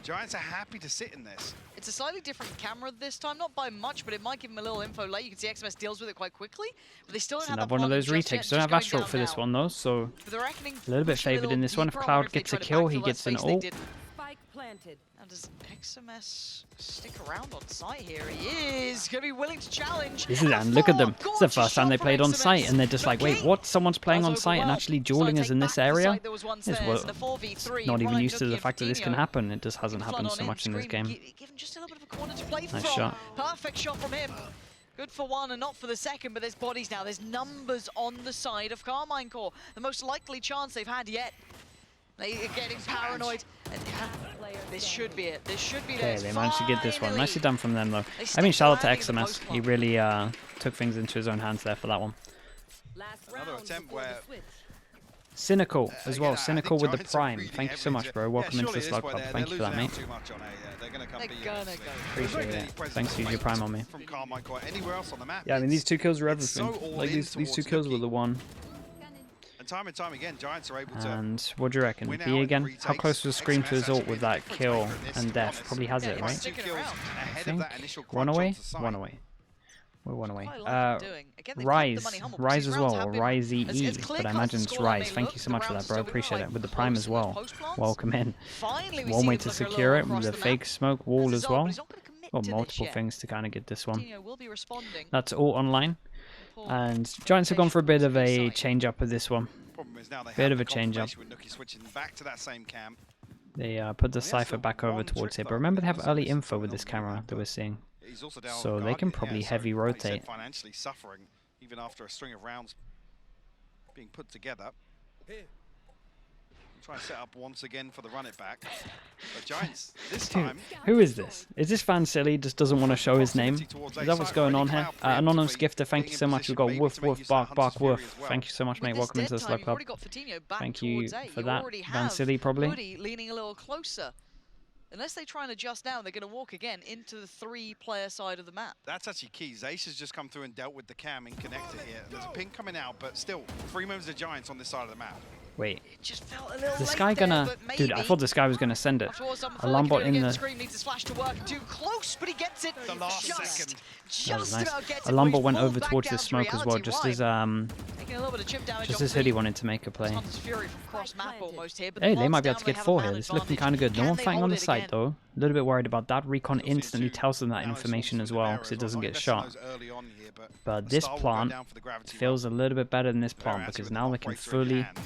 Giants are happy to sit in this.
It's a slightly different camera this time, not by much, but it might give him a little info late. You can see XMS deals with it quite quickly, but they still don't
It's
have
another
that
one of
plug
those
just yet.
retakes.
It's
Don't
just
have
going
Astral
down
for this
now.
one though, so
But the reckoning
a little bit
push
favoured in this one. If
deeper. I
Cloud
wonder if they
gets a
tried to
kill, he
backfill that
gets an
space they
ult.
didn't.
Spike planted.
Now does XMS stick around on site here? He is going to be willing to challenge.
This is, and look at them. It's the first time they played on site, and they're just like, wait, what? Someone's playing on site and actually dueling us in this area? Not even used to the fact that this can happen. It just hasn't happened so much in this game.
Give him just a little bit of a corner to play
Nice
from.
shot.
Perfect shot from him. Good for one and not for the second, but there's bodies now. There's numbers on the side of Carmine Corp. The most likely chance they've had yet. They are getting paranoid. This should be it. This should be
Okay,
theirs.
they managed to get this one.
Finally.
Nicely done from them though.
They
I mean,
stick
shout out to
landing in the
XMS.
post
He
block.
really took things into his own hands there for that one.
Last
Another
round
attempt
before the
where-
switch.
Cynical as
Again,
well.
I think
Cynical with the
Giants are
prime.
reading
Thank you so
every
much,
jet.
bro. Welcome
Yeah,
into the
surely
slug
it is,
club.
but
Thank you for that,
they're
mate.
losing out too much on A. They're gonna come
They're
B,
gonna
obviously.
go.
There's
Appreciate
not
it.
any presence
Thanks for
or
using your
weight
prime on me.
From Carmine Corp anywhere else on the map.
Yeah, I mean, these two kills were
it's so
everything.
all
Like
in
these two
towards
kills were
Nookie.
the one.
And time again, Giants are able to
And what do you reckon?
win out
B
in
again?
retakes.
How close was Scream to his
XMS
ult with that
actually
kill
made the difference in
and
this,
death?
to be
Probably has
Yeah,
it,
he's
right?
sticking
kills
around.
ahead
I
of
think
that initial
one
crunch
away.
onto site.
One away. We're one away.
Quite like what they're doing. Again, they kept the
Rise,
money humble,
Rise
because
as
these rounds
well,
have
or
been
Rise EE,
as clear
but I
cuts
imagine
as
it's
scoreline
Rise.
may
Thank
look,
you so
the
much for
rounds
that, bro.
still been
Appreciate
quite
it. With the prime
close
as
in those
well.
post plants.
Welcome in.
Finally, we
One
see
way
them
to
look a little
secure it,
across
the
the
fake
map.
smoke wall
This
as
is all, but
well.
he's not gonna commit
Or
to this
multiple
yet.
things to kind of get this one.
Coutinho will be responding.
That's all online.
Poor
And Giants have gone for a bit of a
rotation
change up of this one.
Problem is now they
Bit
have
of
the
a change up.
confirmation with Nookie switching back to that same cam.
They put the
Yes,
Cypher
the
back over
one
towards
trick
here. But
though,
remember, they have
because
early
it's
info with
phenomenal
this camera
map,
that we're
but
seeing.
He's also down
So
on
they can
Guardian,
probably
yeah, so
heavy
like you said,
rotate.
financially suffering even after a string of rounds being put together. Try and set up once again for the run it back. But Giants this
Dude,
time.
who is this? Is this fan silly? Just doesn't want to show his name? Is that what's going on here? Anonymous Gifter, thank you so much. We've got Woof Woof Bark Bark Woof. Thank you so much, mate.
With
Welcome
this
into the
dead
Slug
time,
Club.
you've already got Coutinho back
Thank you
towards A.
for
You
that.
already
Van
have
Silly, probably.
Hoodie leaning a little closer. Unless they try and adjust now, they're going to walk again into the three-player side of the map.
That's actually key. Zace has just come through and dealt with the cam in connector here. There's a ping coming out, but still, 3 members of Giants on this side of the map.
Wait,
It just felt a little
this
late
guy
there,
gonna...
but
Dude, I
maybe.
thought this guy was gonna send it.
After all, some
Alarmbot in the...
Scream needs his flash to work. Too close, but he gets it.
The last
just,
second.
That was
Just
nice.
about gets it.
Alarmbot
but he's
went
pulled
over
back
towards
down
this
to
smoke as well,
reality.
just
Why?
as
Taking a little bit of chip damage
just
off
as Hoodie wanted to make a play.
Hunter's Fury from cross map almost here, but
Hey,
the
they
Mods
might be able
down,
to
they
get
have a
4
man
here. It's looking
advantage.
kind of good. No
Can
one
they
fighting
hold
on the
it
site
again?
though. A little bit worried about that. Recon
Still seeing
instantly
two
tells them that
analysts
information
walk
as
through the
well,
barrier
because it
as well.
doesn't
Not
get
investing
shot.
those early on here,
But
the
this
star will go
plant
down for the gravity
feels a little bit better than this
well.
plant,
Actually,
because
with
now
the
they can
operator in
fully
hand.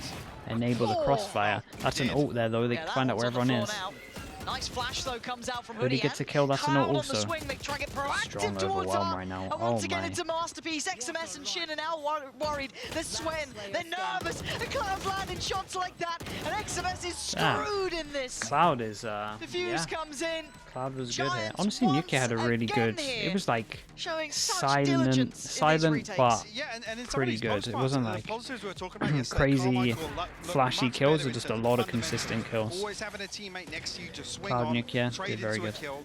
enable the crossfire. That's an ult there though. They
Yeah,
can find
that
out where
one's on the
everyone is.
floor now. Nice flash though comes out from
Hoodie
Hoodie.
gets
and
a kill, that's an
Cloud
ult
on
also.
the swing, they try and get proactive
Strong
towards
overwhelm
her.
right now.
And
Oh
once again
my.
it's a masterpiece. XMS and Shin are now worried. They're sweating, they're nervous. And Cloud landing shots like that. And XMS is
Ah.
screwed in this.
Cloud is
The Fuse
yeah.
comes in,
Cloud was good here.
Giants
Honestly, Nuke had a
once
really
again
good.
here.
It was like
showing such
silent,
diligence in these
silent,
retakes.
but
Yeah, and in some
pretty
of these
good.
post
It
plants,
wasn't
the
like
positives we were talking about yesterday,
crazy,
Carmine Corp look
flashy
much
kills,
better
or just
in
a
terms
lot of
fundamentals.
consistent kills.
Always having a teammate next to you to swing
Cloud
on,
Nuke, yeah,
trade
did very
into a
good.
kill.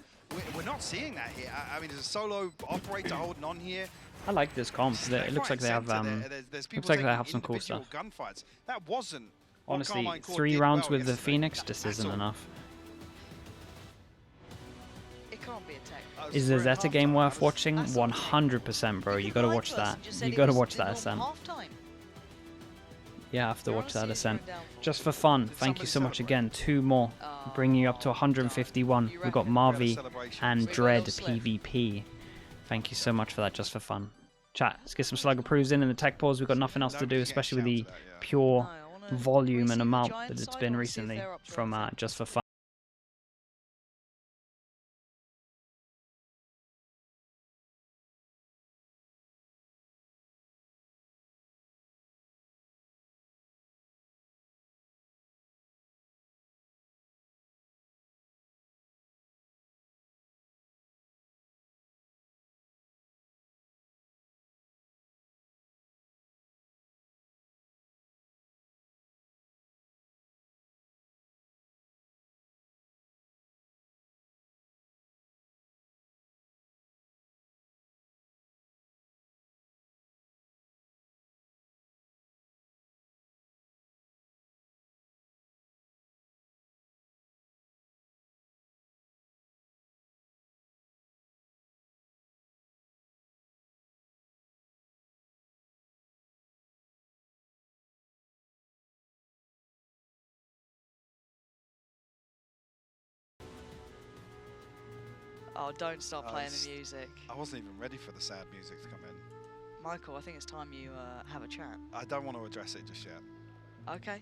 We're not seeing that here. I mean, there's a solo operator holding on here.
I like this comp. It
Left,
looks like
right,
they have
centre, there's people
looks like they
taking
have some cool
individual
stuff.
gunfights. That wasn't what
Honestly,
Carmine Corp
3
did
rounds
well
with the
yesterday.
Phoenix just
That's
isn't
all.
enough.
It can't be a tech.
Is the Zeta game worth watching? 100%, bro. You gotta watch that. You gotta watch that, SM. Yeah, I have to watch that
Honestly,
ascent.
it's going down for-
Just for fun, thank you so much again. 2 more, bringing you up to 151. We've got Marvi and Dread PvP. Thank you so much for that, just for fun. Chat, let's get some slug approves in the tech pause. We've got nothing else to do, especially with the pure volume and amount that it's been recently from just for fun.
Oh, don't stop playing the music.
I wasn't even ready for the sad music to come in.
Michael, I think it's time you have a chat.
I don't want to address it just yet.
Okay.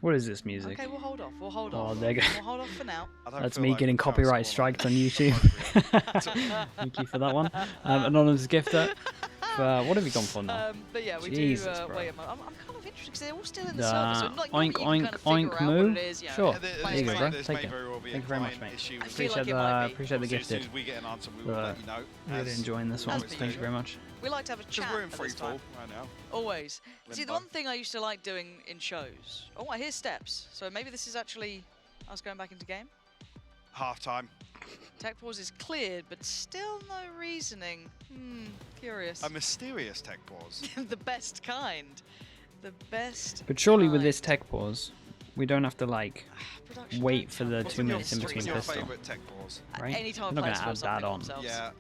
What is this music?
Okay, we'll hold off. We'll hold
Oh,
off.
there you go.
We'll hold off for now.
That's me getting copyright striked on YouTube. Thank you for that one. Anonymous gifter. What have you gone for now?
But yeah, we
Jesus,
do.
bro.
Wait a moment. I'm kind of interested because they're all still in the server. So like,
Oink,
normally you can
oink,
kind of figure
oink,
out
moo.
what it is, you know,
Sure.
play
There you go,
it
bro.
safe.
Take it. Thank you very much, mate.
I feel
Appreciate
like it might be.
appreciate the
As soon
gifted.
as we get an answer, we will let you know.
Really enjoying this one.
as per
Thank you
usual.
very much.
We like to have a chat
We're in
at
free
this
fall
time.
right now.
Always. See, the
Limbo.
one thing I used to like doing in shows. Oh, I hear steps. So maybe this is actually us going back into game.
Half time.
Tech pause is cleared, but still no reasoning. Curious.
A mysterious tech pause.
The best kind. The best.
But surely with
kind.
this tech pause, we don't have to like
Production
wait
don't
for
count.
the
What's
2
your
minutes in
mystery?
between
What's your
pistol,
favourite tech pause?
right?
Any time
We're
a
not
player
gonna add
spills
that
something
on.
themselves.
Yeah.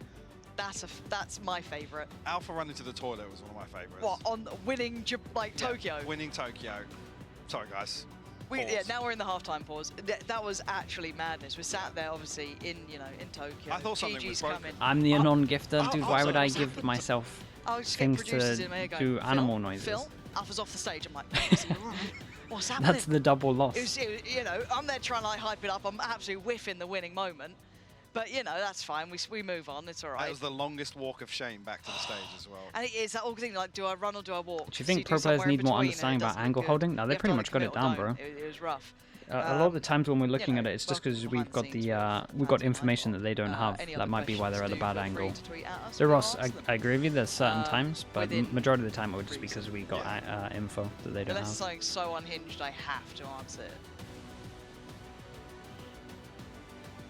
That's my favourite.
Alpha running to the toilet was one of my favourites.
What, on winning Tokyo?
Winning Tokyo. Sorry, guys.
Yeah,
Pause.
now we're in the halftime pause. That was actually madness. We sat there, obviously, in Tokyo.
I thought something was
GG's
broken.
coming.
I'm the anon gifter,
Oh,
dude.
oh,
Why
sorry,
would I
what's
give
happened?
myself
I was just
things
getting producers
to
in there going,
do animal
Phil,
noises?
Phil, Alpha's off the stage. I'm like, is he all right? What's happening?
That's the double loss.
You know, I'm there trying to like hype it up. I'm absolutely whiffing the winning moment. But, you know, that's fine. We move on. It's all right.
That was the longest walk of shame back to the stage as well.
And it is that awkward thing, like, do I run or do I walk?
Do you
So
think
do
pro players
somewhere in
need more
between and it
understanding about
doesn't look
angle
good.
holding? No,
You
they
have to
pretty
either
much got it
commit or
down,
don't.
bro.
It was rough.
A lot of the times when we're looking
know,
at it, it's just because
welcome
we've got
behind the
the
scenes
we've got
with
information that they don't have.
any
That
other
might be why they're at a
questions,
bad
do feel free
angle.
to tweet at us.
So
We'll
Ross,
ask them.
I agree with you. There's certain times, but
within
majority of the time it would just be because we got info that they don't
Unless it's
have.
something so unhinged, I have to answer it.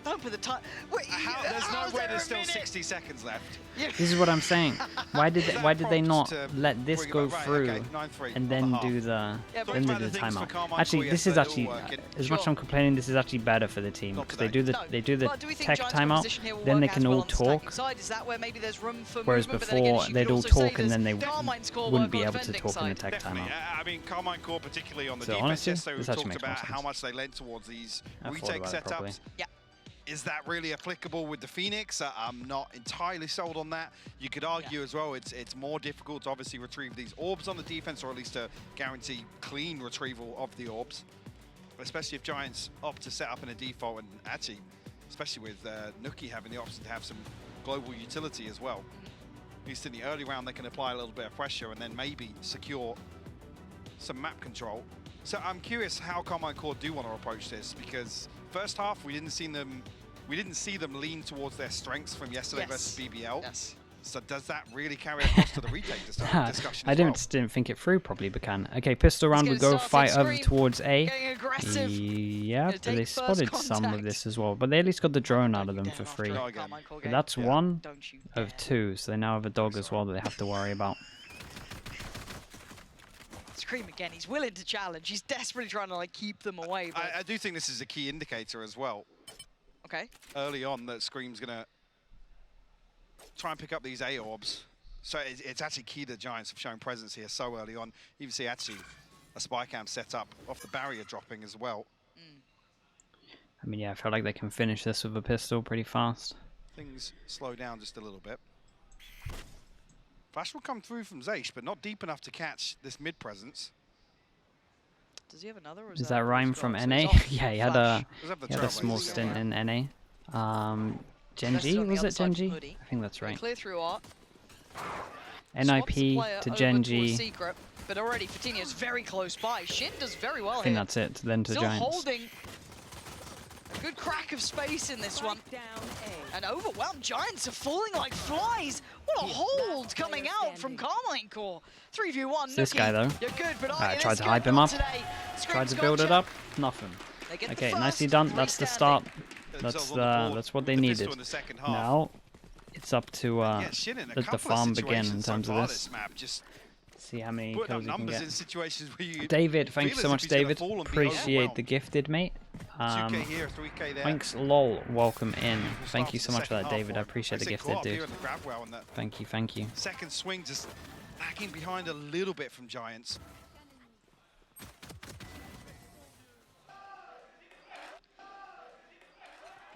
Don't put the time. Wait,
There's no
how's
way
there
there's
a
still
minute?
60 seconds left.
This is what I'm saying. Why did
Is
why
that
did they not
prompt to
let this
bring it
go
back? Right,
through
okay, 9-3
and
on
then
the half.
do the
Yeah, but
then do
about
the
the things for
timeout?
Carmine
Actually,
Corp
this is
yesterday
actually
all working.
as much as I'm complaining. This is actually better for the team
Not
because they
today.
do the
No,
they do the
but do we think
tech
Giants'
timeout,
composition here will
then they
work
can
as well
all
on the attacking
talk.
side? Is that where maybe there's room for
Whereas
movement? But then again,
before
you
they'd
could
all
also say
talk and then they
there's Carmine's core
wouldn't
work
be
on
able
the
to
defending
talk in the
side.
tech
Definitely.
timeout.
I mean, Carmine Corp, particularly on the
So
defense,
honestly,
yesterday we
this actually
talked
makes more
about how
sense.
much they lent towards these
I thought
retake
about it properly.
setups.
Yeah.
Is that really applicable with the Phoenix? I'm not entirely sold on that. You could argue as well it's more difficult to obviously retrieve these orbs on the defense, or at least to guarantee clean retrieval of the orbs, especially if Giants opt to set up in a default, and actually, especially with Nuki having the option to have some global utility as well. At least in the early round, they can apply a little bit of pressure and then maybe secure some map control. So I'm curious how Carmine Corp do want to approach this, because first half we didn't see them lean towards their strengths from yesterday versus BBL.
Yes.
So does that really carry across to the retake discussion
I
as well?
didn't think it through properly, but can. Okay, pistol round.
get
We
it
go
started.
fight over
Scream.
towards A.
Getting aggressive.
Yeah,
Gonna
but
take
they
first
spotted some of
contact.
this as well. But they at least got the drone out of them
Down
for
after
free.
a
Dog again.
Carmine Corp
But
game.
that's
Yeah.
one
Don't you
of
dare.
two, so they now have a dog as well that they have to worry about.
Scream again. He's willing to challenge. He's desperately trying to like keep them away. But
I do think this is a key indicator as well,
okay.
early on, that Scream's going to try and pick up these A orbs. So it's actually key that Giants have shown presence here so early on. You can see actually a spy cam set up off the barrier dropping as well.
I mean, yeah, I feel like they can finish this with a pistol pretty fast.
Things slow down just a little bit. Flash will come through from Zaysh, but not deep enough to catch this mid presence.
Does he have another? Or
Is that Rhyme from
So
NA?
he's off.
Yeah, he had a small stint in NA. Genji, was it Genji? I think that's right.
Clear through art.
NIP to Genji.
Secret, but already Fatinho's very close by. Shin does very well
I think
here.
that's it. Then to
Still
Giants.
holding a good crack of space in this one.
Down A.
And overwhelmed Giants are falling like flies. What a hold coming out from Carmine Corp. 3v1.
This guy though.
You're good, but
I tried to hype him up. Tried to build it up. Nothing. Okay, nicely done. That's the start. That's what they needed. Now it's up to let the farm begin in terms of this. See how many kills you can get. David, thank you so much, David. Appreciate the gifted, mate. Thanks, lol. Welcome in. Thank you so much for that, David. I appreciate the gifted, dude. Thank you, thank you.
Second swing just lagging behind a little bit from Giants.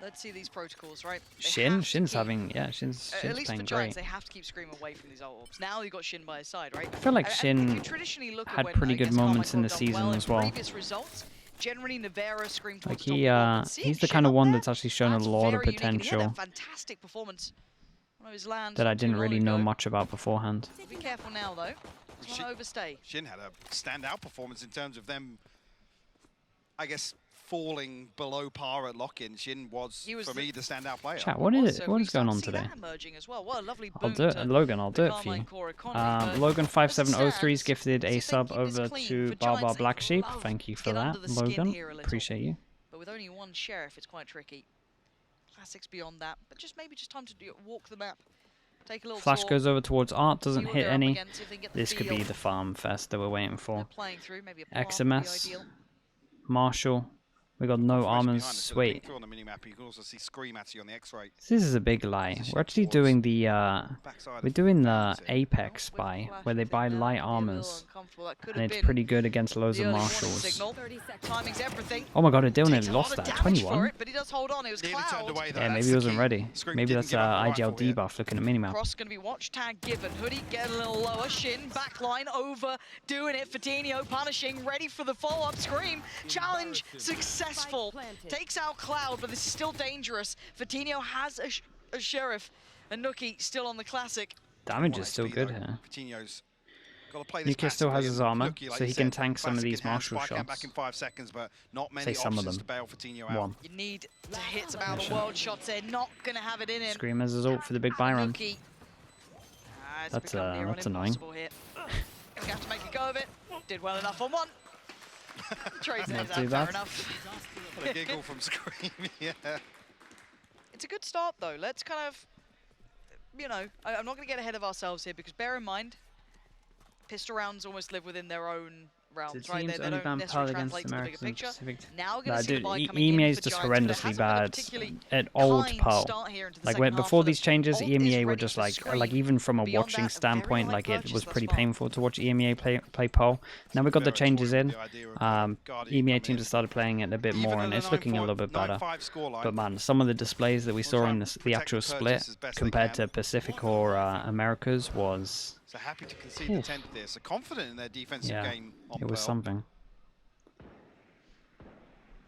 Let's see these protocols, right?
Shin's having, yeah, Shin's
at least
playing
for Giants,
great.
they have to keep Scream away from these orbs. Now you've got Shin by his side, right?
I feel like Shin had pretty good moments in the season as well.
Previous results, generally Nevera, Scream,
Like he's the kind of one that's actually shown a lot of potential
fantastic performance. One of his lands
that I didn't really know much about beforehand.
Be careful now, though. Don't want to overstay.
Shin had a standout performance in terms of them, I guess, falling below par at lock-in. Shin was for me, the standout player.
Chat, what is going on today? I'll do it, Logan. I'll do it for you. Logan5703's gifted a sub over to Barbar Black Sheep. Thank you for that, Logan. Appreciate you.
But with only one sheriff, it's quite tricky. Classics beyond that, but maybe just time to walk the map. Take a little
Flash
tour,
goes over towards Art, doesn't hit any. This could be
feel.
the farm fest that we're waiting for.
Through, maybe a
XMS, Marshall. We got no armors. Sweet.
On the minimap, you can also see Scream actually on the X-ray.
This is a big lie. We're actually doing the Apex spy where they buy light armors, and it's pretty good against loads of marshals. Oh my god, Adil nearly lost that. 21. Yeah, maybe he wasn't ready. Maybe that's IGL debuff looking at minimap.
Cross going to be watch tag given. Hoodie get a little lower. Shin backline over, doing it. Fatinho punishing, ready for the follow-up. Scream challenge successful. Takes out Cloud, but this is still dangerous. Fatinho has a sheriff, and Nookie still on the classic.
Damage is still good here.
Fatinho's got to play this
Nuki still has his armor,
Nookie, like
so he can tank some of these marshal shots.
Back in 5 seconds, but not many
Say some of
options
them.
to bail Fatinho out.
One.
You need to hit some out of world shots. They're not going to have it in him.
Scream has his ult for the big buy run.
Nookie.
That's annoying.
Here. Gonna have to make a go of it. Did well enough on one. Trades
Not
out,
too
fair
bad.
enough.
What a giggle from Scream, yeah.
It's a good start though. Let's kind of, you know, I'm not going to get ahead of ourselves here because bear in mind, pistol rounds almost live within their own realms, right? They don't necessarily translate to the bigger picture. Now we're going to see the buy coming in
EMEA
for
is just
Giants,
horrendously
but it
bad
hasn't been a particularly
at old
kind
PUL.
start here into the
Like
second half
before
for
these
them.
changes,
Ult is
EMEA were
ready
just
for
like
Scream.
even from a
Beyond
watching
that,
standpoint,
very
like
light
it
purchase
was
thus
pretty
far.
painful to watch EMEA play PUL. Now we got the changes in. EMEA teams have started playing it a bit more, and it's looking a little bit better. But man, some of the displays that we saw in the actual split compared to Pacific or Americas was.
So happy to concede the 10th there. So confident in their defensive game on
it was
Pearl.
something.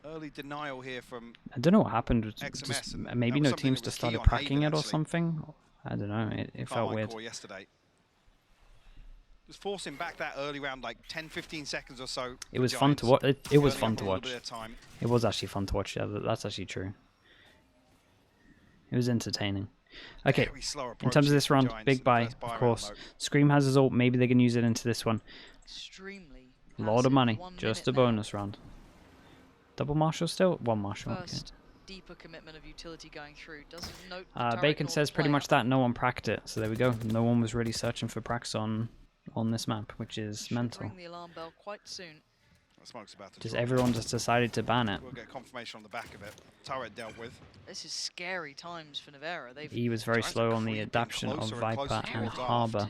Early denial here from
I don't know what happened.
XMS,
Just,
and
maybe
that was
no
something
teams
that
just
was
started
key on
cracking
Haven,
it or
actually.
something. I don't know. It felt
Carmine
weird.
Corp yesterday. Just forcing back that early round, like 10-15 seconds or so.
It was fun to watch. It was fun to watch. It was actually fun to watch. Yeah, that's actually true. It was entertaining. Okay, in terms of this round, big buy, of course. Scream has his ult. Maybe they can use it into this one.
Extremely.
Lot of money.
1
Just
minute
a
now.
bonus round. Double marshal still? One marshal. Okay.
First deeper commitment of utility going through. Doesn't note
Bacon says pretty much that. No one pracked it. So there we go. No one was really searching for pracks on this map, which is mental.
Ring the alarm bell quite soon.
Smoke's about to
Just
drop.
everyone just decided to ban it.
We'll get confirmation on the back of it. Turret dealt with.
This is scary times for Nevera. They've
He was very
Giants
slow
are
on the
creeping
adaptation of
closer and
Viper
closer
and
towards
Harbour.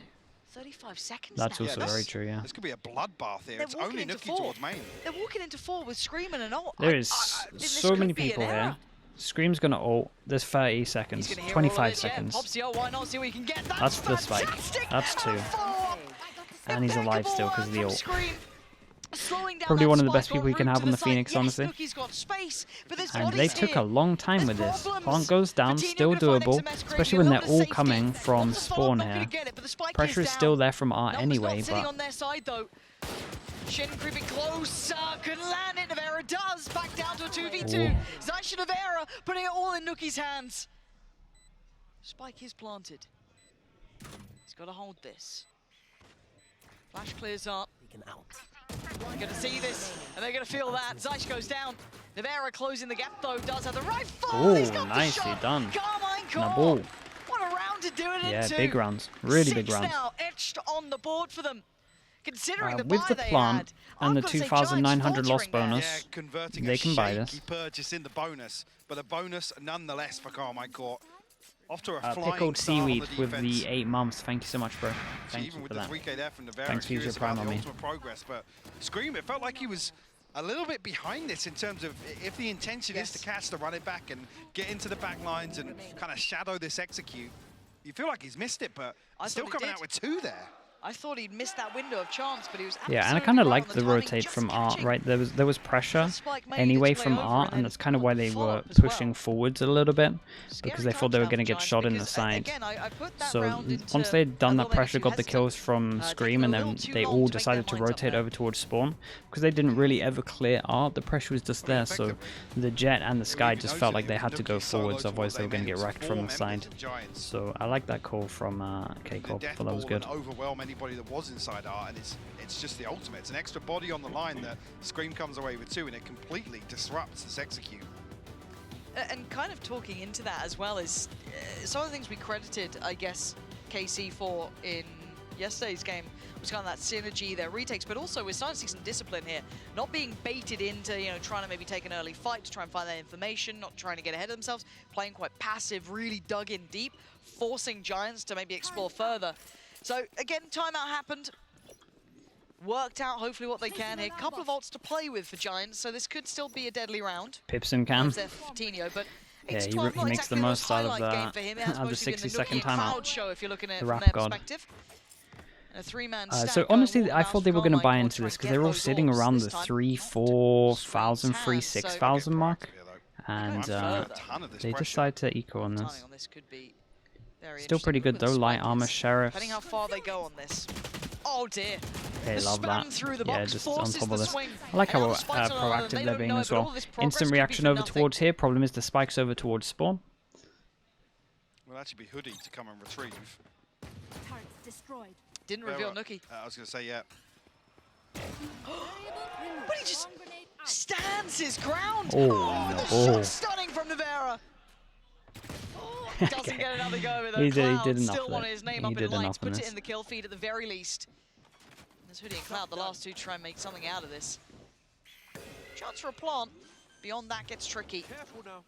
35 seconds
That's
now.
also very true, yeah.
This could be a bloodbath here.
They're
It's
walking
only
into
Nuki
four.
towards main.
They're walking into 4 with Scream and an ult.
There is
this
so
could
many
be an
people
error.
here. Scream's gonna ult. There's 30
He's
seconds,
gonna hear all of
25
it, yeah.
seconds.
Pops the ult, why not see what he can get?
That's the spike.
fantastic.
That's
And a
2.
follow-up.
And he's alive still because of the
From
ult.
Scream. Slowing down
Probably
that
one of the
spike
best people
en
you can
route
have
to
on the
side.
Phoenix,
Yes,
honestly.
Nuki's got space, but there's
And they
bodies
took
here.
a long time
There's
with this.
problems.
Plant goes down,
Coutinho
still
gonna find
doable,
XMS,
especially when
Crazy,
they're
a little
all
bit of
coming
safety.
from
Wants to follow,
spawn
not gonna
here.
get it, but the spike
Pressure is
down.
still there from Art
Numbers
anyway,
not sitting
but
on their side though. Shin creeping closer, couldn't land it. Navera does, back down to a 2v2. Zysh and Navera putting it all in Nuki's hands. Spike is planted. He's got to hold this. Flash clears up. They're going to see this, and they're going to feel that. Zysh goes down. Navera closing the gap, though, does have the rifle.
Oh,
He's got the
nicely
shot.
done.
Carmine
Nabu.
Corp. What a round to do it
yeah,
into.
big rounds. Really
6
big rounds.
now etched on the board for them. Considering the
With
buy
the
they
plant
had,
and
I'm
the
gonna say
2,900
Giants
loss
faltering there.
bonus,
Yeah, converting
they
a
can buy
shaky
this.
purchase in the bonus, but a bonus nonetheless for Carmine Corp. Off to a flying
Pickled
start on
seaweed
the
with
defense.
the 8 months. Thank you so much, bro. Thank
Even
you
with
for
the
that.
3K there from Navera,
Thanks for using
curious
your prime
about
on
the
me.
ultimate progress, but Scream, it felt like he was a little bit behind this in terms of if the intention is to catch the run it back and get into the back lines and kind of shadow this execute. You feel like he's missed it, but
I
still
thought he
coming
did.
out with 2 there.
I thought he'd missed that window of chance, but he was
Yeah, and I
absolutely
kind of
right
liked
on
the
timing,
rotate
just
from Art,
catching.
right? There was pressure
Spike made
anyway
its way
from
over
Art,
and
and
then
that's kind of why they
follow-up
were
as well.
pushing forwards a little bit,
Scary
because they thought they were
times
going to
now
get
for
shot in the
Giants,
side.
again, I put that
So
round into
once they'd done
a
that
little
pressure,
bit
got the
too
kills
hesitant.
from
Taking
Scream,
a
and
little
then
too
they
long
all
to make
decided
their
to
minds up
rotate
there.
over towards spawn, because they didn't really ever clear Art. The pressure was just there, so the Jet and the Sky just felt like they had to go forwards, otherwise they were going to get wrecked from the side. So I like that call from K-Corp, I thought that was good.
Overwhelm anybody that was inside Art, and it's just the ultimate. It's an extra body on the line that Scream comes away with 2, and it completely disrupts this execute.
And kind of talking into that as well is some of the things we credited, I guess, KC for in yesterday's game was kind of that synergy, their retakes, but also we're starting to see some discipline here. Not being baited into, you know, trying to maybe take an early fight to try and find that information, not trying to get ahead of themselves, playing quite passive, really dug in deep, forcing Giants to maybe explore further. So again, timeout happened. Worked out hopefully what they can here. Couple of ults to play with for Giants, so this could still be a deadly round.
Pipson Cam.
There for Coutinho, but
Yeah,
8 to
he
12, not
makes
exactly
the
the
most out of
highlight game for him. It has
the
mostly been
60-second
Nuki
timeout.
crowd show if you're looking at it
The
from
rap
their
god.
perspective. And a 3-man
So
stack
honestly,
going all
I
about
thought they were going to
Carmine
buy
Corp
into
trying
this
to
because
get
they were all
those
sitting
ults
around
this
the
time.
3,000,
Scream's
6,000 mark, and
further.
they decide to eco on
Timing
this.
on this could be very
Still pretty
interesting.
good though,
With the
light
spike
armor
is-
sheriffs.
Depending how far they go on this. Oh dear.
They
The
love
spam
that.
through the
Yeah,
box
just on
forces
top
the
of this.
swing.
I like
And
how
now the spikes are on, and
proactive
they
they're
don't
being
know it,
as
but all
well.
this progress
Instant
could be
reaction
for
over
nothing.
towards here. Problem is the spikes over towards spawn.
Will actually be Hoodie to come and retrieve.
Turrets destroyed.
Didn't reveal Nuki.
I was going to say, yeah.
But he just stands his ground.
Oh,
the
no.
shot stunning from Navera. Doesn't get another go with
He
it.
did
Cloud
enough
still
there.
wanted his name
He
up in
did
lights,
enough on
puts it
this.
in the kill feed at the very least. There's Hoodie and Cloud, the last two, try and make something out of this. Chance for a plant. Beyond that gets tricky.
Careful now.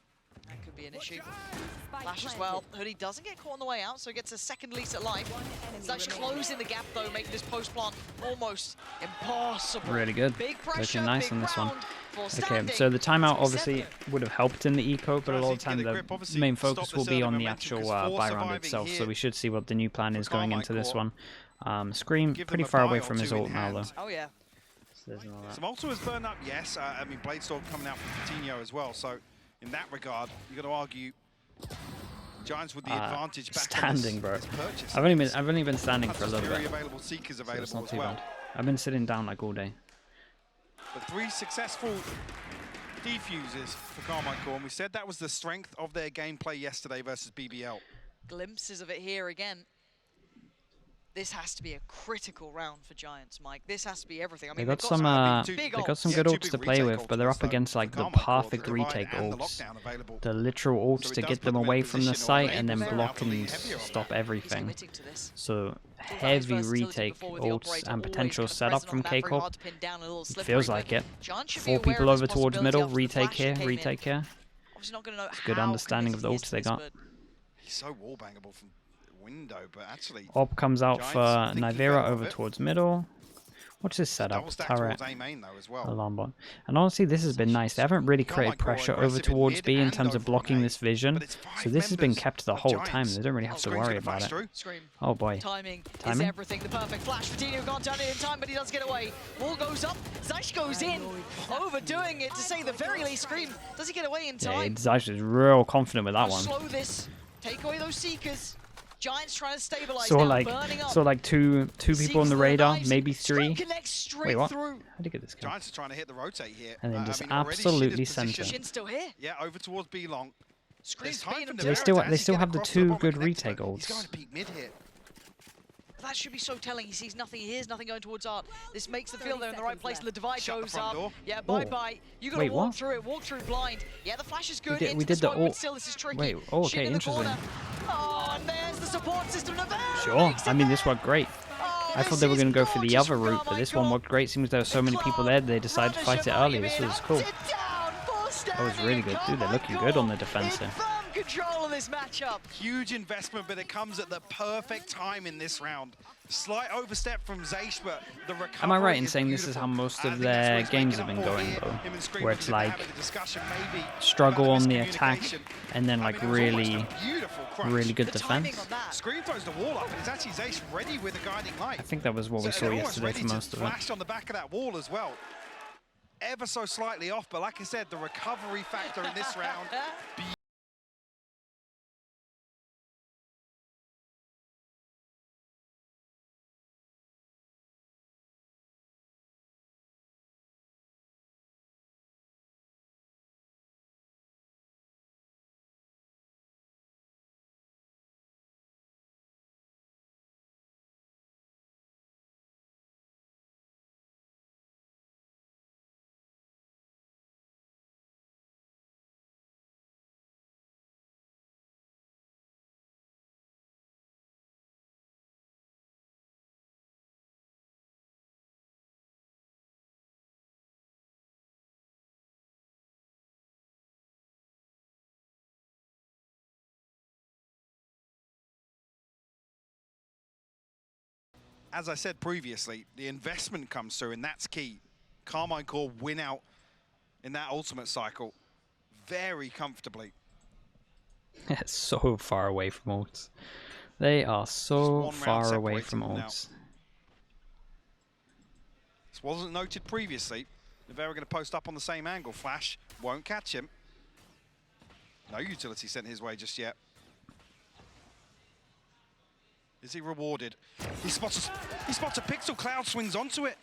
That could be an issue.
Spike
Flash as
planted.
well. Hoodie doesn't get caught on the way out, so gets a second lease at life. It's actually closing the gap though, making this post plant almost impossible.
Really good.
Big pressure,
Looking nice
big
on this one.
round for
Okay,
standing.
so the timeout
It's
obviously
accepted.
would have helped in the eco, but a lot of the time
Tries to get
the
a grip, obviously
main
stop
focus
the
will be
surge
on the
momentum,
actual
'cause four
buy round
surviving
itself, so
here
we should see what the new plan is
for
going
Carmine
into this
Corp.
one. Scream
Give them
pretty
a
far
buy
away
or
from his
two in
ult now though.
hand.
Oh yeah.
So there's none of that.
Some ultra was burned up, yes. I mean, Bladestorm coming out from Coutinho as well. So in that regard, you've got to argue Giants with the advantage back
standing,
on
bro.
this purchase.
I've only been standing for a little
Fury
bit,
available, Seekers
so
available
it's not
as
too
well.
bad. I've been sitting down like all day.
But 3 successful defuses for Carmine Corp. We said that was the strength of their gameplay yesterday versus BBL.
Glimpses of it here again. This has to be a critical round for Giants, Mike. This has to be everything. I
They
mean,
got
they've
some
big
they got
ults.
some
Yeah,
good
2
ults
big
to play
retake
with, but they're
ultimates,
up
though,
against
for
like the
Carmine Corp,
perfect
the divide
retake
and the
ults.
lockdown available.
The literal
So
ults
it
to
does
get
put
them
them in
away
a
from the
position
site
or
and then
able to
block
heavier
and
on that.
stop
He's
everything.
committing to this.
So
His
heavy
versatility
retake
before with the
ults
operator,
and
always
potential
kind of
setup
present
from
on that, very
K-Corp.
hard to pin down, a little slippery,
Feels
but
like it.
Giants should be
4
aware
people
of
over
this
towards
possibility
middle,
after the
retake
flash
here,
that came in.
retake here.
Obviously not going to know
good
how
understanding of the
committed he
ults
is
they
to
got.
this, but
He's so wall bangable from window, but actually
Orb comes out
Giants
for
thinking
Nivera
better of
over
it.
towards middle. What's this setup?
double stack
Turret,
towards A main though as well.
alarm bot. And honestly, this has been nice. They haven't really created
Carmine Corp
pressure over
aggressive in
towards
mid
B in
and
terms of
over
blocking
A,
this vision.
but it's
So
5
this has been
members
kept the
of
whole time.
Giants.
They don't really have to
Scream's
worry
gonna
about
flash
it.
through.
Scream.
Oh boy.
Timing is
Timing?
everything. The perfect flash. Fatidio can't turn it in time, but he does get away. Wall goes up. Zeish goes in, overdoing it to say the very least. Scream, does he get away in
Yeah,
time?
Zeish is real confident with that one.
Slow this. Take away those Seekers. Giants trying to stabilize
Saw
now,
like
burning up.
two people on the radar, maybe
Scream
3.
connects straight
Wait, what?
through.
How did he get this guy?
Giants are trying to hit the rotate here.
And then
I
just
mean, already Shin is
absolutely
positioned-
center.
Shin's still here.
Yeah, over towards B long.
Scream's
There's time
beating
for
him
They
Nivera
still-
to
they
actually
still
get
have the
across
2
bomb
good
and connect
retake
to it.
ults.
He's going to peek mid here.
That should be so telling. He sees nothing. He hears nothing going towards Art. This makes them feel they're in the right place. And the divide
Shut the
goes
front
up.
door.
Yeah, bye-bye. You got to
Wait,
walk
what?
through it. Walk through blind. Yeah, the flash is good.
We
Into
did the
smoke, but
ult.
still, this is tricky.
Wait, oh,
Shin
okay,
in the
interesting.
corner. Oh, and there's the support system. Nivera
Sure,
makes
I
it
mean
back.
this worked great.
Oh,
I thought
this
they were
is
going to go for the
gorgeous
other
from
route, but
Carmine
this one
Corp.
worked great. Seems there were so many people there, they decided to fight it early. This was cool. That was really good. Dude, they're looking good on the defensive.
Firm control of this matchup.
Huge investment, but it comes at the perfect time in this round. Slight overstep from Zeish, but the recovery
Am I right in
is
saying this is
beautiful.
how most
And I
of
think that's
their
what it's
games
making
have been
up for
going,
here.
though?
Him and Scream
Where
have
it's
been
like
having a discussion maybe
struggle
about
on
the
the attack
miscommunication.
and then
I
like
mean, it was almost
really,
a beautiful crunch.
really good
The timing
defense.
on that.
Scream throws the wall up, and it's actually Zeish ready with a guiding light.
I think that was what we
So
saw
they're almost
yesterday
ready
for
to
most of it.
flash on the back of that wall as well. Ever so slightly off, but like I said, the recovery factor in this round. As I said previously, the investment comes through, and that's key. Carmine Corp win out in that ultimate cycle very comfortably.
So far away from ults. They are so
one round
far away
separating
from
them now.
ults.
This wasn't noted previously. Nivera going to post up on the same angle. Flash won't catch him. No utility sent his way just yet. Is he rewarded? He spots a pixel. Cloud swings onto it.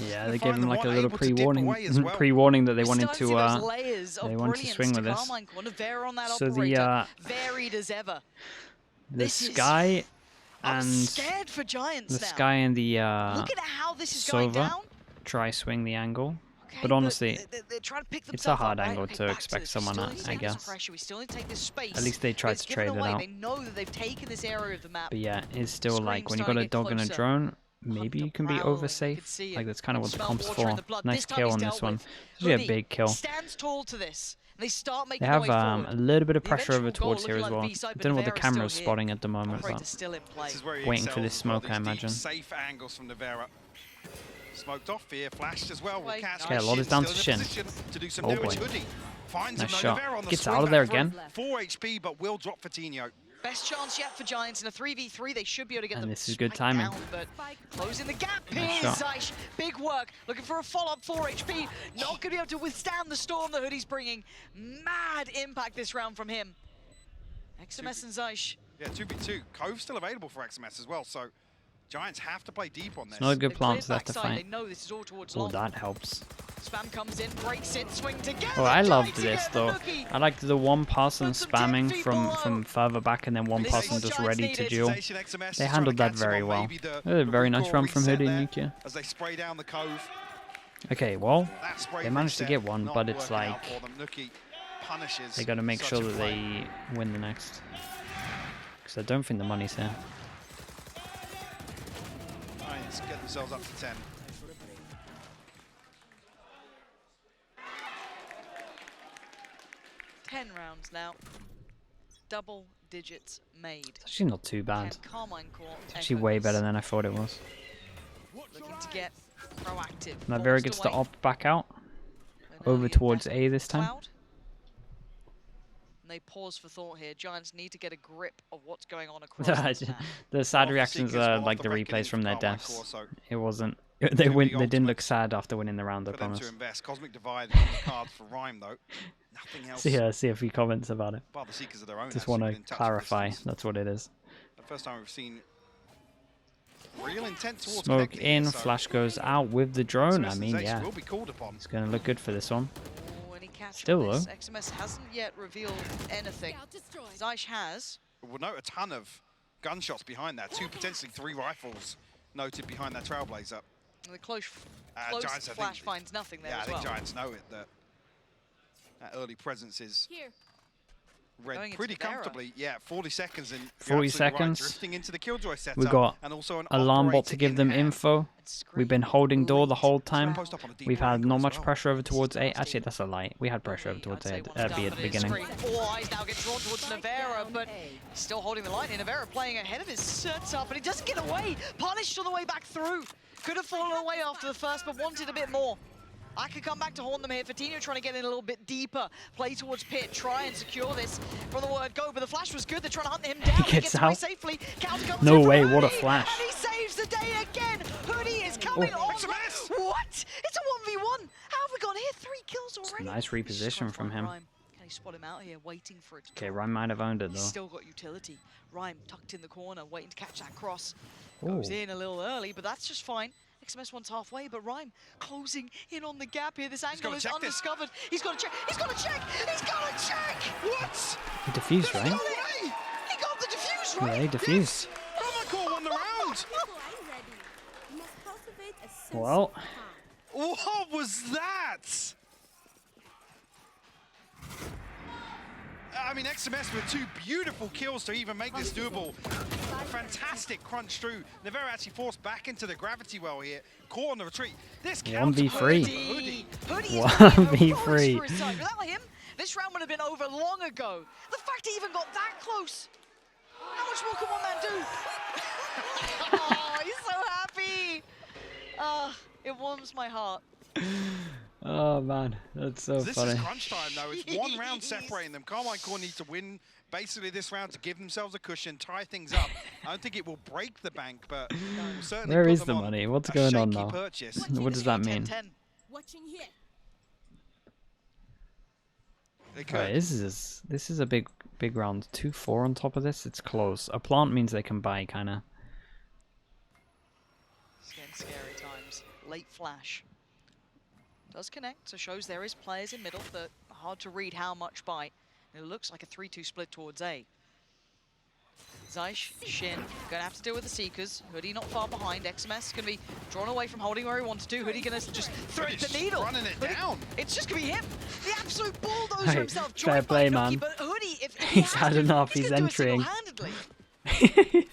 Yeah, they
Find
gave him
the
like a
one
little
able to dip
pre-warning,
away as well.
pre-warning that they
We
wanted
still don't see those
to
layers of
they wanted to
brilliance
swing with this.
Carmine Corp. Nivera on that
So the,
operator, varied as ever.
the
This is-
Sky
I'm
and
scared for Giants
the
now.
Sky and the
Look at how this is going
Sova
down.
try swing the angle.
Okay,
But honestly,
they're trying to pick
it's a
themselves
hard
up, right?
angle
Okay,
to
back
expect
this.
someone
We
at,
still
I
need to take this
guess.
pressure. We still need to take this space.
At least they tried
It's
to
given
trade it
away.
out.
They know that they've taken this area of the map.
But yeah, it's still
Scream's
like when you
starting
got
to
a
get
dog and a
closer.
drone, maybe
Hunt
you can be
around,
over
you
safe.
can see it.
Like that's kind of what the
Smell
comp's
water in
for.
the blood.
Nice
This time
kill
he's
on
dealt
this one.
with.
This is a
Hoodie
big kill.
stands tall to this. And they start making
They
their
have
way
a
forward.
little bit of
The
pressure over
eventual goal
towards here
looking
as
like
well.
B-side,
I
but
don't know what the
Nivera's still
camera's
here.
spotting at the moment,
Operator's
but
still in play.
This is where he
Waiting for
excels
this
as well,
smoke, I
these deep,
imagine.
safe angles from Nivera. Smoked off here, flashed as well. Will
Wait,
catch
yeah, a lot is down to
still in a
Shin.
position to do some
Oh
damage.
boy.
Hoodie finds
Nice
him.
shot.
Nivera on the
Gets
swing
out of there
back through.
again.
4 HP, but will drop for Tino.
Best chance yet for Giants in a 3v3. They should be able to get
And
them
this is good
straight
timing.
down, but closing the gap
Nice
here,
shot.
Zeish. Big work. Looking for a follow-up 4 HP. Not going to be able to withstand the storm the Hoodie's bringing. Mad impact this round from him. XMS and Zeish.
Yeah, 2v2. Cove's still available for XMS as well, so Giants have to play deep on this.
not a good
They
plant
cleared
to have to
backside. They
fight.
know this is all towards
Oh,
long.
that helps.
Spam comes in, breaks it, swing together.
Oh, I loved
Giants
this
get the
though.
nookie.
I liked the one person
Puts them 10
spamming
feet
from
below.
further back and then one
This is
person
what
just
Giants
ready to
needed.
duel.
Sensation XMS is
They
trying
handled
to
that
catch
very
him on
well.
maybe the
A very nice
raw
run from
reset
Hoodie and
there
Nukia.
as they spray down the cove.
Okay, well,
That spray
they managed to
reset
get one,
not
but it's
working out
like
for them. Nuki punishes
they got to make
such
sure
a
that
play.
they win the next. Because I don't think the money's here.
Giants get themselves up to 10.
Ten rounds now. double digits made.
It's actually not too bad.
Can Carmine Corp
It's actually way better than I thought it was.
looking to get proactive.
Navera gets the op back out. Over towards A this time.
Cloud. And they pause for thought here. Giants need to get a grip of what's going on across the map.
The sad reactions are like the replays from their deaths. It wasn't. They didn't look sad after winning the round, I promise.
To invest. Cosmic Divide on the cards for Rhyme though. Nothing else.
See a few comments about it.
Well, the Seekers of their own.
Just want to clarify. That's what it is.
The first time we've seen real intent towards
Smoke
connecting
in,
here, so
flash goes out with the drone. I mean, yeah,
will be called upon.
it's going to look good for this one.
Any catch
Still
on this?
though.
XMS hasn't yet revealed anything. Zysh has.
We'll note a ton of gunshots behind that. 2, potentially 3 rifles noted behind that Trailblazer.
And the close
Giants,
flash finds nothing there
Yeah, I
as
think
well.
Giants know it, that early presence is
Here.
read
Going into
pretty
Navera.
comfortably. Yeah, 40 seconds in.
40 seconds.
Drifting into the Killjoy setup.
We got
and also an
alarm bot to
operator
give
in
them
hand.
info. We've been holding door the whole time.
Post up on a deep
We've had
angle
not
as
much
well.
pressure over towards A. Actually, that's a lie. We had pressure over towards A at B at the beginning.
All eyes now get drawn towards Navera, but he's still holding the line. Navera playing ahead of his setup, and he doesn't get away. Punished on the way back through. Could have fallen away after the first, but wanted a bit more. I could come back to haunt them here. Fatino trying to get in a little bit deeper. Play towards Pit, try and secure this from the word go, but the flash was good. They're trying to hunt him down.
He gets
away
out.
safely. Counter comes
No
in
way,
from
what a
Hoodie,
flash.
And he saves the day again. Hoodie is coming on. What? It's a 1v1. How have we gone here? 3 kills already.
Nice reposition from him.
Rhyme. Can he spot him out here, waiting for it to
Okay,
drop?
Rhyme might have owned it
He's
though.
still got utility. Rhyme tucked in the corner, waiting to catch that cross.
Ooh.
Goes in a little early, but that's just fine. XMS one's halfway, but Rhyme closing in on the gap here. This angle is undiscovered. He's got to check. He's got to check. He's got to check. What?
He defused, right?
He got the defuse, right?
Yeah, he defused.
Carmine Corp won the round.
Well,
What was that? I mean, XMS with 2 beautiful kills to even make this doable. Fantastic crunch through. Navera actually forced back into the gravity well here. Caught on the retreat. This counts.
1v3.
Hoodie is
1v3.
Without him, this round would have been over long ago. The fact he even got that close. How much more can one man do? Oh, he's so happy. It warms my heart.
oh man, that's so
This
funny.
is crunch time though. It's 1 round separating them. Carmine Corp needs to win basically this round to give themselves a cushion, tie things up. I don't think it will break the bank, but will certainly
Where
put
is
them
the
on
money? What's
a
going on
shaky
now?
Purchase.
What does that mean?
10-10.
Watching here.
They could.
Right, this is a big round. 2-4 on top of this. It's close. A plant means they can buy, kind of.
It's getting scary times. Late flash. Does connect, so shows there is players in middle that are hard to read how much by. And it looks like a 3-2 split towards A. Zysh, Shin, gonna have to deal with the Seekers. Hoodie not far behind. XMS gonna be drawn away from holding where he wanted to. Hoodie gonna just thread the needle.
Running it
Hoodie,
down.
It's just gonna be him. The absolute bulldozer
Hey,
himself.
fair
joined by
play,
Nookie,
man.
But Hoodie, if he
He's
has
had
to,
enough,
he's
he's
gonna do it
entering.
single-handedly.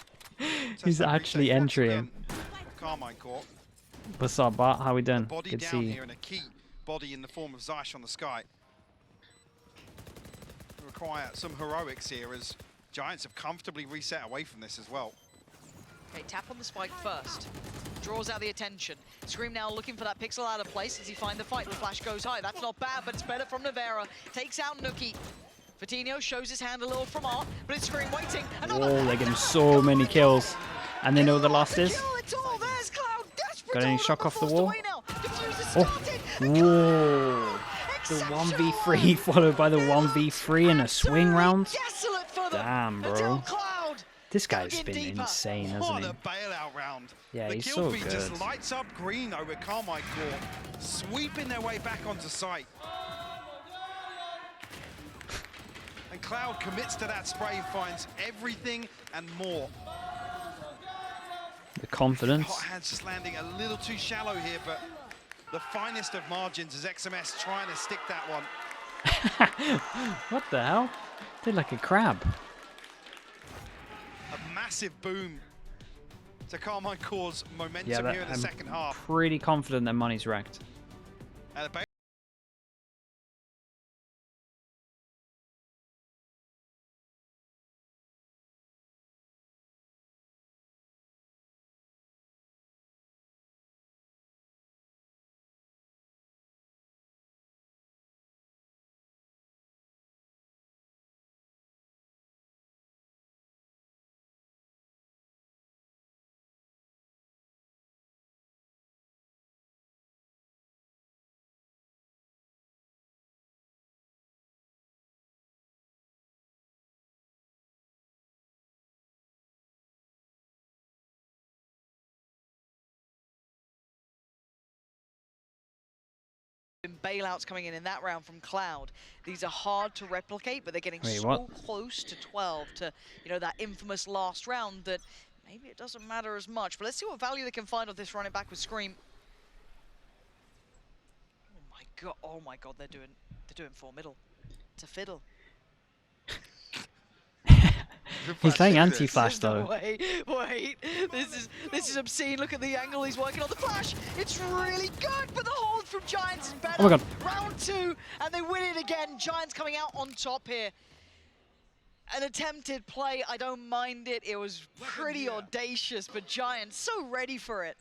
He's actually entering.
Again, Carmine Corp.
What's up, Bart? How we doing?
Body
Good to
down
see you.
here and a key body in the form of Zysh on the sky. Require some heroics here as Giants have comfortably reset away from this as well.
Okay, tap on the spike first. Draws out the attention. Scream now looking for that pixel out of place. Does he find the fight? The flash goes high. That's not bad, but it's better from Navera. Takes out Nookie. Fatino shows his hand a little from art, but it's Scream waiting. Another
Oh, they're getting so many kills. And they know the last is?
kill, it's all. There's Cloud. Desperate
Got any
to
shock off the
forced
wall?
away now. Diffuse is
Oh,
started.
whoa. The
Exceptional
1v3 followed by the
It
1v3 in a swing
absolutely
round.
Desolate for them.
Damn,
Until
bro.
Cloud
This guy's
dug in
been
deeper.
insane,
What
hasn't he?
a bailout round.
Yeah,
the
he's
kill
so
feed
good.
just lights up green though with Carmine Corp sweeping their way back onto site. And Cloud commits to that spray, finds everything and more.
The confidence.
Hot Hands just landing a little too shallow here, but the finest of margins is XMS trying to stick that one.
What the hell? Did like a crab.
A massive boom to Carmine Corp's momentum
Yeah,
here in the second half.
Pretty confident that money's wrecked.
And the
Bailouts coming in that round from Cloud. These are hard to replicate, but they're getting
Wait,
so
what?
close to 12 to, you know, that infamous last round that maybe it doesn't matter as much. But let's see what value they can find off this running back with Scream. Oh my god, they're doing full middle. It's a fiddle.
He's playing anti-flash though.
Wait, this is obscene. Look at the angle he's working on. The flash, it's really good, but the hold from Giants is better.
Oh my god.
Round 2, and they win it again. Giants coming out on top here. An attempted play, I don't mind it. It was pretty audacious, but Giants so ready for it.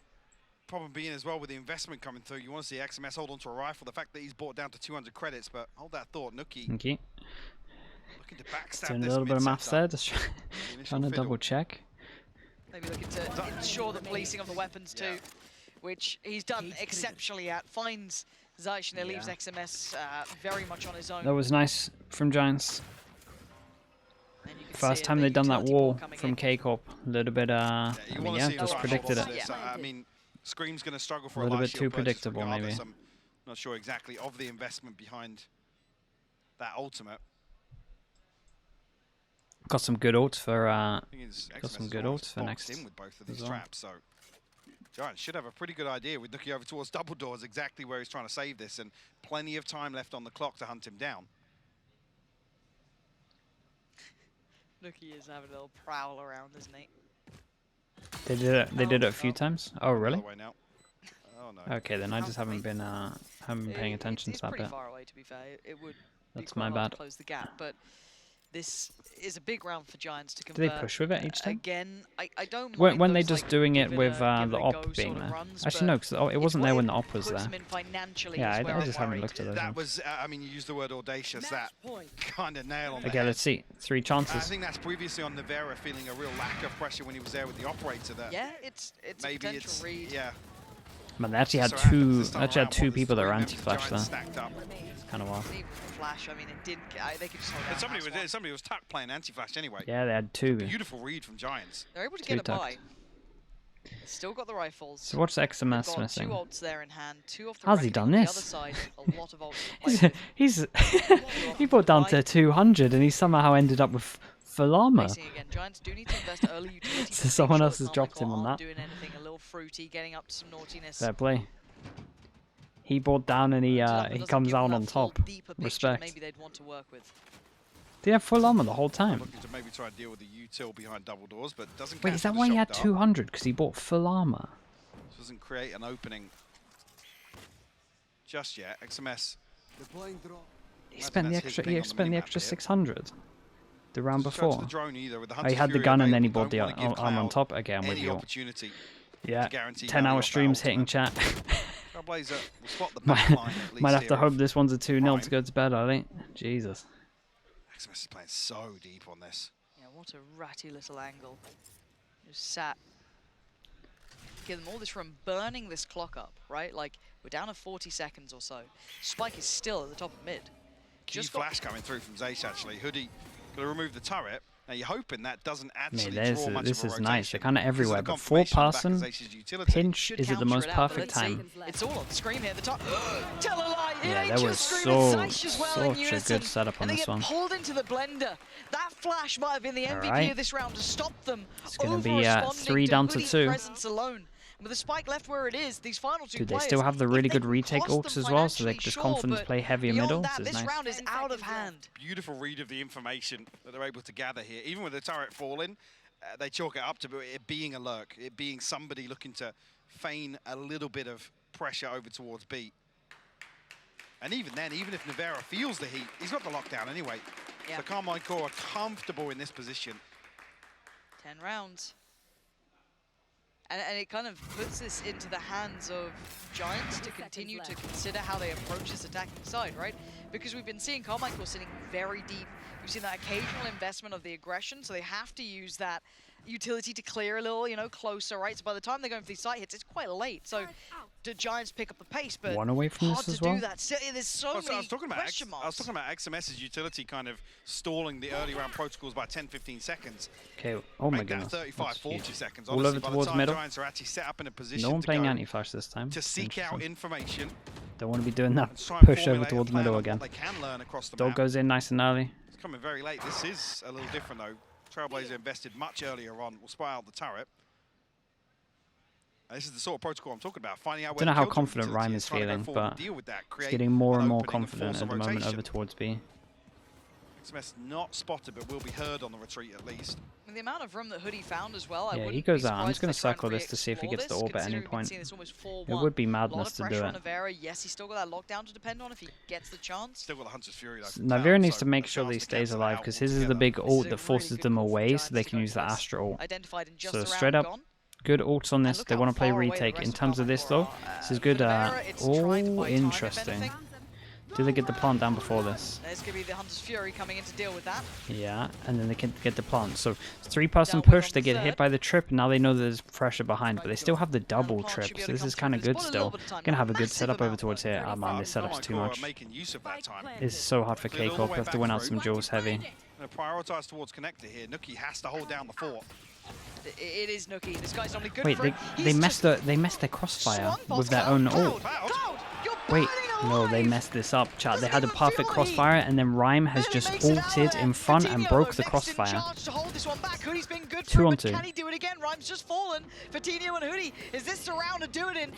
Problem being as well with the investment coming through, you want to see XMS hold onto a rifle. The fact that he's bought down to 200 credits, but hold that thought, Nookie.
Thank you.
Looking to backstab
Doing a
this
little bit of maths there,
mid-sector.
just trying to double check.
Maybe looking to ensure the policing of the weapons too, which he's done exceptionally at. Finds Zeish and it leaves XMS very much on his own.
That was nice from Giants.
And you can
First
see it,
time
the
they've done that
utility
wall
ball coming
from
in.
K-Corp. A little bit, I
You
mean,
wanna
yeah,
see him
just
try and
predicted
hold
it.
on to this. I mean, Scream's going to struggle for
A little
light
bit
shield
too
purchase
predictable,
regardless.
maybe.
I'm not sure exactly of the investment behind that ultimate.
Got some good ults for,
Got
some good ults for next
in with both of
as
these
well.
traps, so Giants should have a pretty good idea with looking over towards double doors exactly where he's trying to save this, and plenty of time left on the clock to hunt him down.
Nookie is having a little prowl around, isn't he?
They did it. They did it a few times. Oh, really?
Other way now. Oh no.
Okay, then I just haven't been paying attention
It's
to that
pretty
bit.
far away, to be fair. It would
That's
be quite
my
hard to
bad.
close the gap, but this is a big round for Giants to
Do
convert.
they push with it each time?
Again, I don't
When
mind
they
those,
just
like,
doing it
give
with
a- give
the
it a
op
go
being
sort of
there.
runs,
Actually, no, because it
it's
wasn't there
what
when the op was
puts
there.
them in financially
Yeah,
is where
I
I'm
just haven't
worried.
looked at those.
That
ones.
was, I mean, you used the word audacious. That kind of nail on the
Okay,
head.
let's see. 3
I
chances.
think that's previously on Navera feeling a real lack of pressure when he was there with the operator. That
Yeah, it's a
maybe
potential
it's
read.
yeah.
Man, they actually had
So happens
two.
this time
Actually had
around,
2
what,
people that
there's
are
3 members of
anti-flash
Giants
there.
stacked up.
It's kind of wild.
Even with Flash, I mean, it didn't. They could just hold
And
down.
somebody was tuck playing anti-flash anyway.
Yeah, they had 2.
Beautiful read from Giants.
They're able to
Two
get a buy.
tucked.
Still got the rifles.
So what's
They've
XMS
got
missing?
2 ults there in hand. 2 off the
How's he
Reckoning.
done
On the
this?
other side, a lot of ults to play
He's
with.
he brought down to 200 and he somehow ended up with full armor.
Facing again. Giants do need to invest early utility.
So
to make
someone
sure
else
that
has dropped
Carmine
him on
Corp
that.
aren't doing anything a little fruity, getting up to some naughtiness.
Fair play. He brought down and he
Doesn't
comes
give them
out
that
on
full,
top.
deeper picture
Respect.
Maybe they'd want to work with.
Did he have full armor the whole time?
Looking to maybe try and deal with the util behind double doors, but doesn't.
Wait,
catch
is that
with
why
the
he
shock
had
dart.
200? Because he bought full armor.
Doesn't create an opening just yet. XMS.
Deploying drone.
He
Imagine
spent the
that's his
extra.
ping
He
on the
spent the
minimap
extra
here.
600. The round
Doesn't show it to
before.
the drone either, with the
Oh, he
Hunter's
had the
Fury
gun and then he
available.
bought the
Don't wanna give
armor on
Cloud
top again with
any
you.
opportunity
Yeah.
to guarantee
10-hour
value off that
streams hitting
ultimate.
chat.
Trailblazer will spot the
might
back line at least
might have
here
to hope
of
this one's a 2-0
Prime.
to go to bed, I think. Jesus.
XMS is playing so deep on this.
Yeah, what a ratty little angle. Just sat. Give them all this room, burning this clock up, right? Like, we're down to 40 seconds or so. Spike is still at the top of mid.
Key
Just got
flash coming through from Zeish actually. Hoodie gonna remove the turret. Now you're hoping that doesn't actually
Mate,
draw much
this
of a
is nice. They're
rotation
kind of
because of the
everywhere, but
confirmation on the back of
4-person
Zeish's utility.
pinch
should
is at the
counter
most
it out, but
perfect
let's see.
time.
It's all on Scream here at the top. Tell a lie. It
Yeah,
ain't
that
just
was
Scream, it's
so
Zeish as well in
such a
unison.
good setup on
And they
this
get
one.
pulled into the blender. That flash might have been the MVP
Alright.
of this round to stop them.
It's gonna be,
over-responding
3 down to
Hoodie's
2.
presence alone. With the Spike left where it is, these final 2
Dude, they
players,
still have the
if
really
they
good
can
retake
cost
ults
them
as well, so they
financially,
can just
sure,
confidence
but
play heavier
beyond
middle.
that,
This is
this
nice.
round is out of hand.
Beautiful read of the information that they're able to gather here. Even with the turret falling, they chalk it up to it being a lurk, it being somebody looking to feign a little bit of pressure over towards B. And even then, even if Navera feels the heat, he's got the lockdown anyway.
Yeah.
So Carmine Corp are comfortable in this position.
10 rounds. And it kind of puts this into the hands of Giants to continue to consider how they approach this attacking side, right? Because we've been seeing Carmine Corp sitting very deep. We've seen that occasional investment of the aggression, so they have to use that utility to clear a little, you know, closer, right? So by the time they're going for these side hits, it's quite late. So the Giants pick up the pace, but
One away from
hard
this
to
as well?
do that. So, there's so many
I was talking about
question marks.
I was talking about XMS's utility kind of stalling the early round protocols by 10-15 seconds.
Okay, oh my
Make that
goodness.
35,
That's
40
huge.
seconds.
All
Honestly,
over
by the
towards
time
middle.
Giants are actually set up in a position
No one
to
playing
go
anti-flash this time.
to seek out
Interesting.
information,
Don't want to be doing that
Let's try and
push over
formulate a
towards
plan
middle
on
again.
what they can learn across the
Dog
map.
goes in nice and early.
It's coming very late. This is a little different though. Trailblazer invested much earlier on. We'll spy out the turret. And this is the sort of protocol I'm talking about. Finding out where
Don't know
the
how
kill
confident
utility
Rhyme is
trying to go
feeling,
forward and
but
deal with that,
he's
create
getting more
an
and more
opening and
confident
force
at
a
the moment
rotation.
over towards B.
XMS not spotted, but will be heard on the retreat at least.
And the amount of room that Hoodie found as well, I
Yeah,
wouldn't
he goes
be
out. I'm just going to
surprised if they
circle
try and
this to see if he gets the
re-explore
orb at any
this, considering we've been
point.
seeing this almost
It
4-1.
would be
A lot
madness
of
to do
pressure
it.
on Navera. Yes, he's still got that lockdown to depend on if he gets the chance.
Still got the Hunter's Fury though. from
Navira
Cloud,
needs
so
to make
a
sure that he
chance to
stays
cancel
alive,
out
because his is the
altogether.
big
This
ult
is a
that forces
really good
them
call from
away
Giants
so they
to
can
go
use the
for this.
Astra ult.
Identified in just
So
the
straight
round
up,
gone.
good ults on this.
look
They
how
want to play
far away the
retake.
rest
In
of
terms of
Carmine
this
Corp
though,
are.
this is
For
good.
Navera, it's trying to
Oh,
buy time, if
interesting.
anything.
Do they get the plant down before this?
There's going to be the Hunter's Fury coming in to deal with that.
Yeah, and then they can get the plant. So 3-person
Delwyn
push,
on
they
the
get
third.
hit by the trip. Now they know there's pressure behind, but they still have the double
plant should
trip.
be able
So
to
this
come
is
through.
kind of
They've
good
got a
still.
little bit of time,
Gonna
not
have a good
massive
setup over
amount,
towards
though.
here. Oh man, this setup's
Carmine
too
Corp are
much.
making use of that time.
It's so hard for
Cleared all the
K-Corp.
way
They have to
back
win out
through.
some duels heavy.
Gonna prioritise towards connector here. Nuki has to hold down the fort.
It is Nuki. This guy's normally good
Wait,
for
they
it.
they
He's
messed
just
their crossfire
swung
with
past
their
Cloud.
own
Cloud,
ult.
Cloud, you're
Wait,
burning
no, they
alive.
messed this up, chat. They
Doesn't
had a
even
perfect
feel like
crossfire, and then Rhyme has
Nearly
just
makes it out
ulted
there.
in front and
Fatinho,
broke the
next in
crossfire.
charge to hold this one back. Hoodie's been good
2
for him,
on
but
2.
can he do it again? Rhyme's just fallen. Fatinho and Hoodie, is this the round to do it in?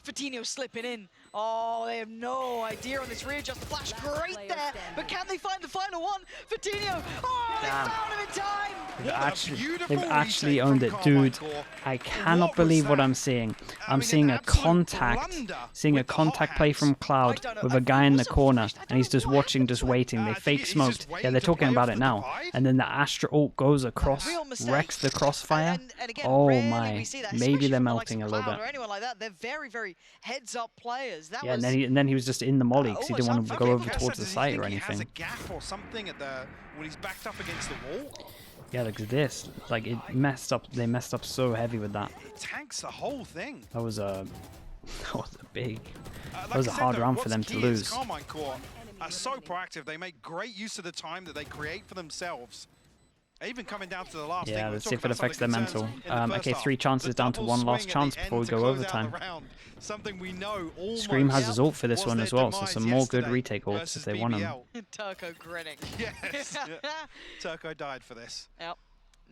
Fatinho slipping in. Oh, they have no idea on this readjust. The flash great there, but can they find the final one? Fatinho, oh, they
Damn.
found him in time.
They've actually owned it, dude. I cannot believe what I'm seeing. I'm seeing a contact play from Cloud with a guy in the corner, and he's just watching, just waiting. They fake smoked. Yeah, they're talking about it now. And then the Astra ult goes across,
Real mistake.
wrecks the crossfire.
And again,
Oh
rarely
my,
we see that,
maybe
especially
they're
from the likes
melting a
of
little
Cloud
bit.
or anyone like that. They're very, very heads-up players. That
Yeah,
was
and then he was just in the molly because he didn't want to go over
Cass
towards
said,
the
does he
site or
think he has a
anything.
gap or something at the when he's backed up against the wall.
Yeah, look at this. Like it messed up. They messed up so heavy with that.
It tanks the whole thing.
That was a big.
Like
That was
I
a
said,
hard
though,
round for
what's
them to
key is
lose.
Carmine Corp are so proactive. They make great use of the time that they create for themselves. Even coming down to the last thing,
Yeah,
we
let's
talked
see if it
about some of
affects their
the
mental.
concerns in the first
Okay,
half.
3 chances
The
down to
double
1 last
swing at
chance
the
before we
end to
go
close out
overtime.
the round, something we know almost
Scream has his ult for this
was
one
their
as well, so
demise
some more good
yesterday
retake ults
versus
if they want them.
BBL.
Turco grinning.
Yes, Turco died for this.
Yep.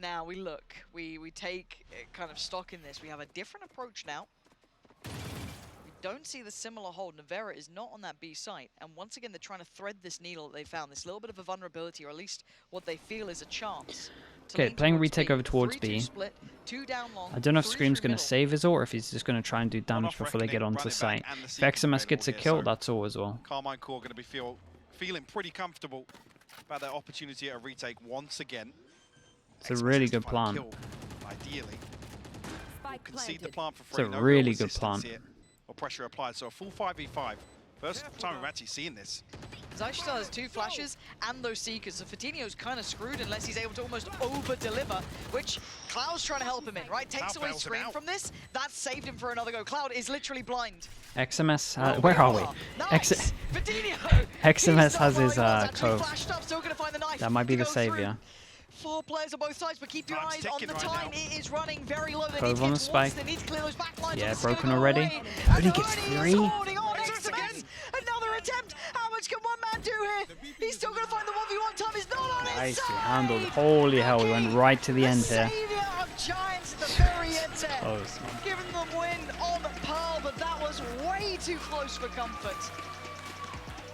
Now we look, we take kind of stock in this. We have a different approach now. We don't see the similar hold. Navera is not on that B site. And once again, they're trying to thread this needle that they found, this little bit of a vulnerability, or at least what they feel is a chance. to
Okay,
lean
playing
towards
retake
B.
over towards
3-2
B.
split, 2 down long,
I don't know if
3
Scream's
through
going to
middle.
save his ult or if he's just going to try and do damage
off
before they get
reckoning,
onto
run it
site.
back, and the
If
sequence
XMS gets a
available
kill,
here, so
that's all as well.
Carmine Corp going to be feeling pretty comfortable about their opportunity at a retake once again.
It's a
XMS
really
has to
good
find a
plan.
kill, ideally.
Spike
Concede the
planted.
plant for
It's
free.
a
no
really
real
good
resistance
plan.
here, or pressure applied. So a full 5v5. First time we're actually seeing this.
Zyshtar has 2 flashes and those Seekers, so Fatinho's kind of screwed unless he's able to almost over-deliver, which Cloud's trying to help him in, right? Takes
Cloud
away
bails him
Scream
out.
from this, that saved him for another go. Cloud is literally blind.
XMS, where are we?
Nice! Fatinho!
XMS has his
actually
cove.
flashed up, still gonna find the knife
That might be
to
the
go through.
savior.
4 players on both sides, but keep your
Time's
eyes on
ticking
the
right
time.
now.
It is running very low. They
Cove
need to
on
get
the
towards,
spike.
they need to clear those back lines.
Yeah,
or this is gonna
broken
go
already.
away.
Hoodie
And
gets
Hoodie is
3.
holding on.
It's again.
XMS, another attempt. How much can one man do here? He's still gonna find the 1v1. Time is not on his
Nicely
side.
handled. Holy hell, we went right to the end here.
Savior of Giants at the very end there.
Close, man.
Giving them win on Pearl, but that was way too close for comfort.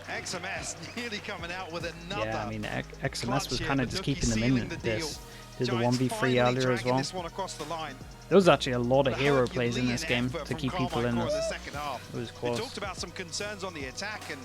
XMS nearly coming out with another.
Yeah, I mean, XMS
clutch
was
here,
kind of
but
just
Nuki
keeping them
sealing
in
the
this.
deal.
Did the
Giants
1v3
finally
earlier as
dragging
well.
this one across the line.
There was actually a lot of
The
hero plays in
Herculean
this game
effort
to
from
keep people
Carmine
in
Corp
this.
the second half.
It was
We
close.
talked about some concerns on the attack, and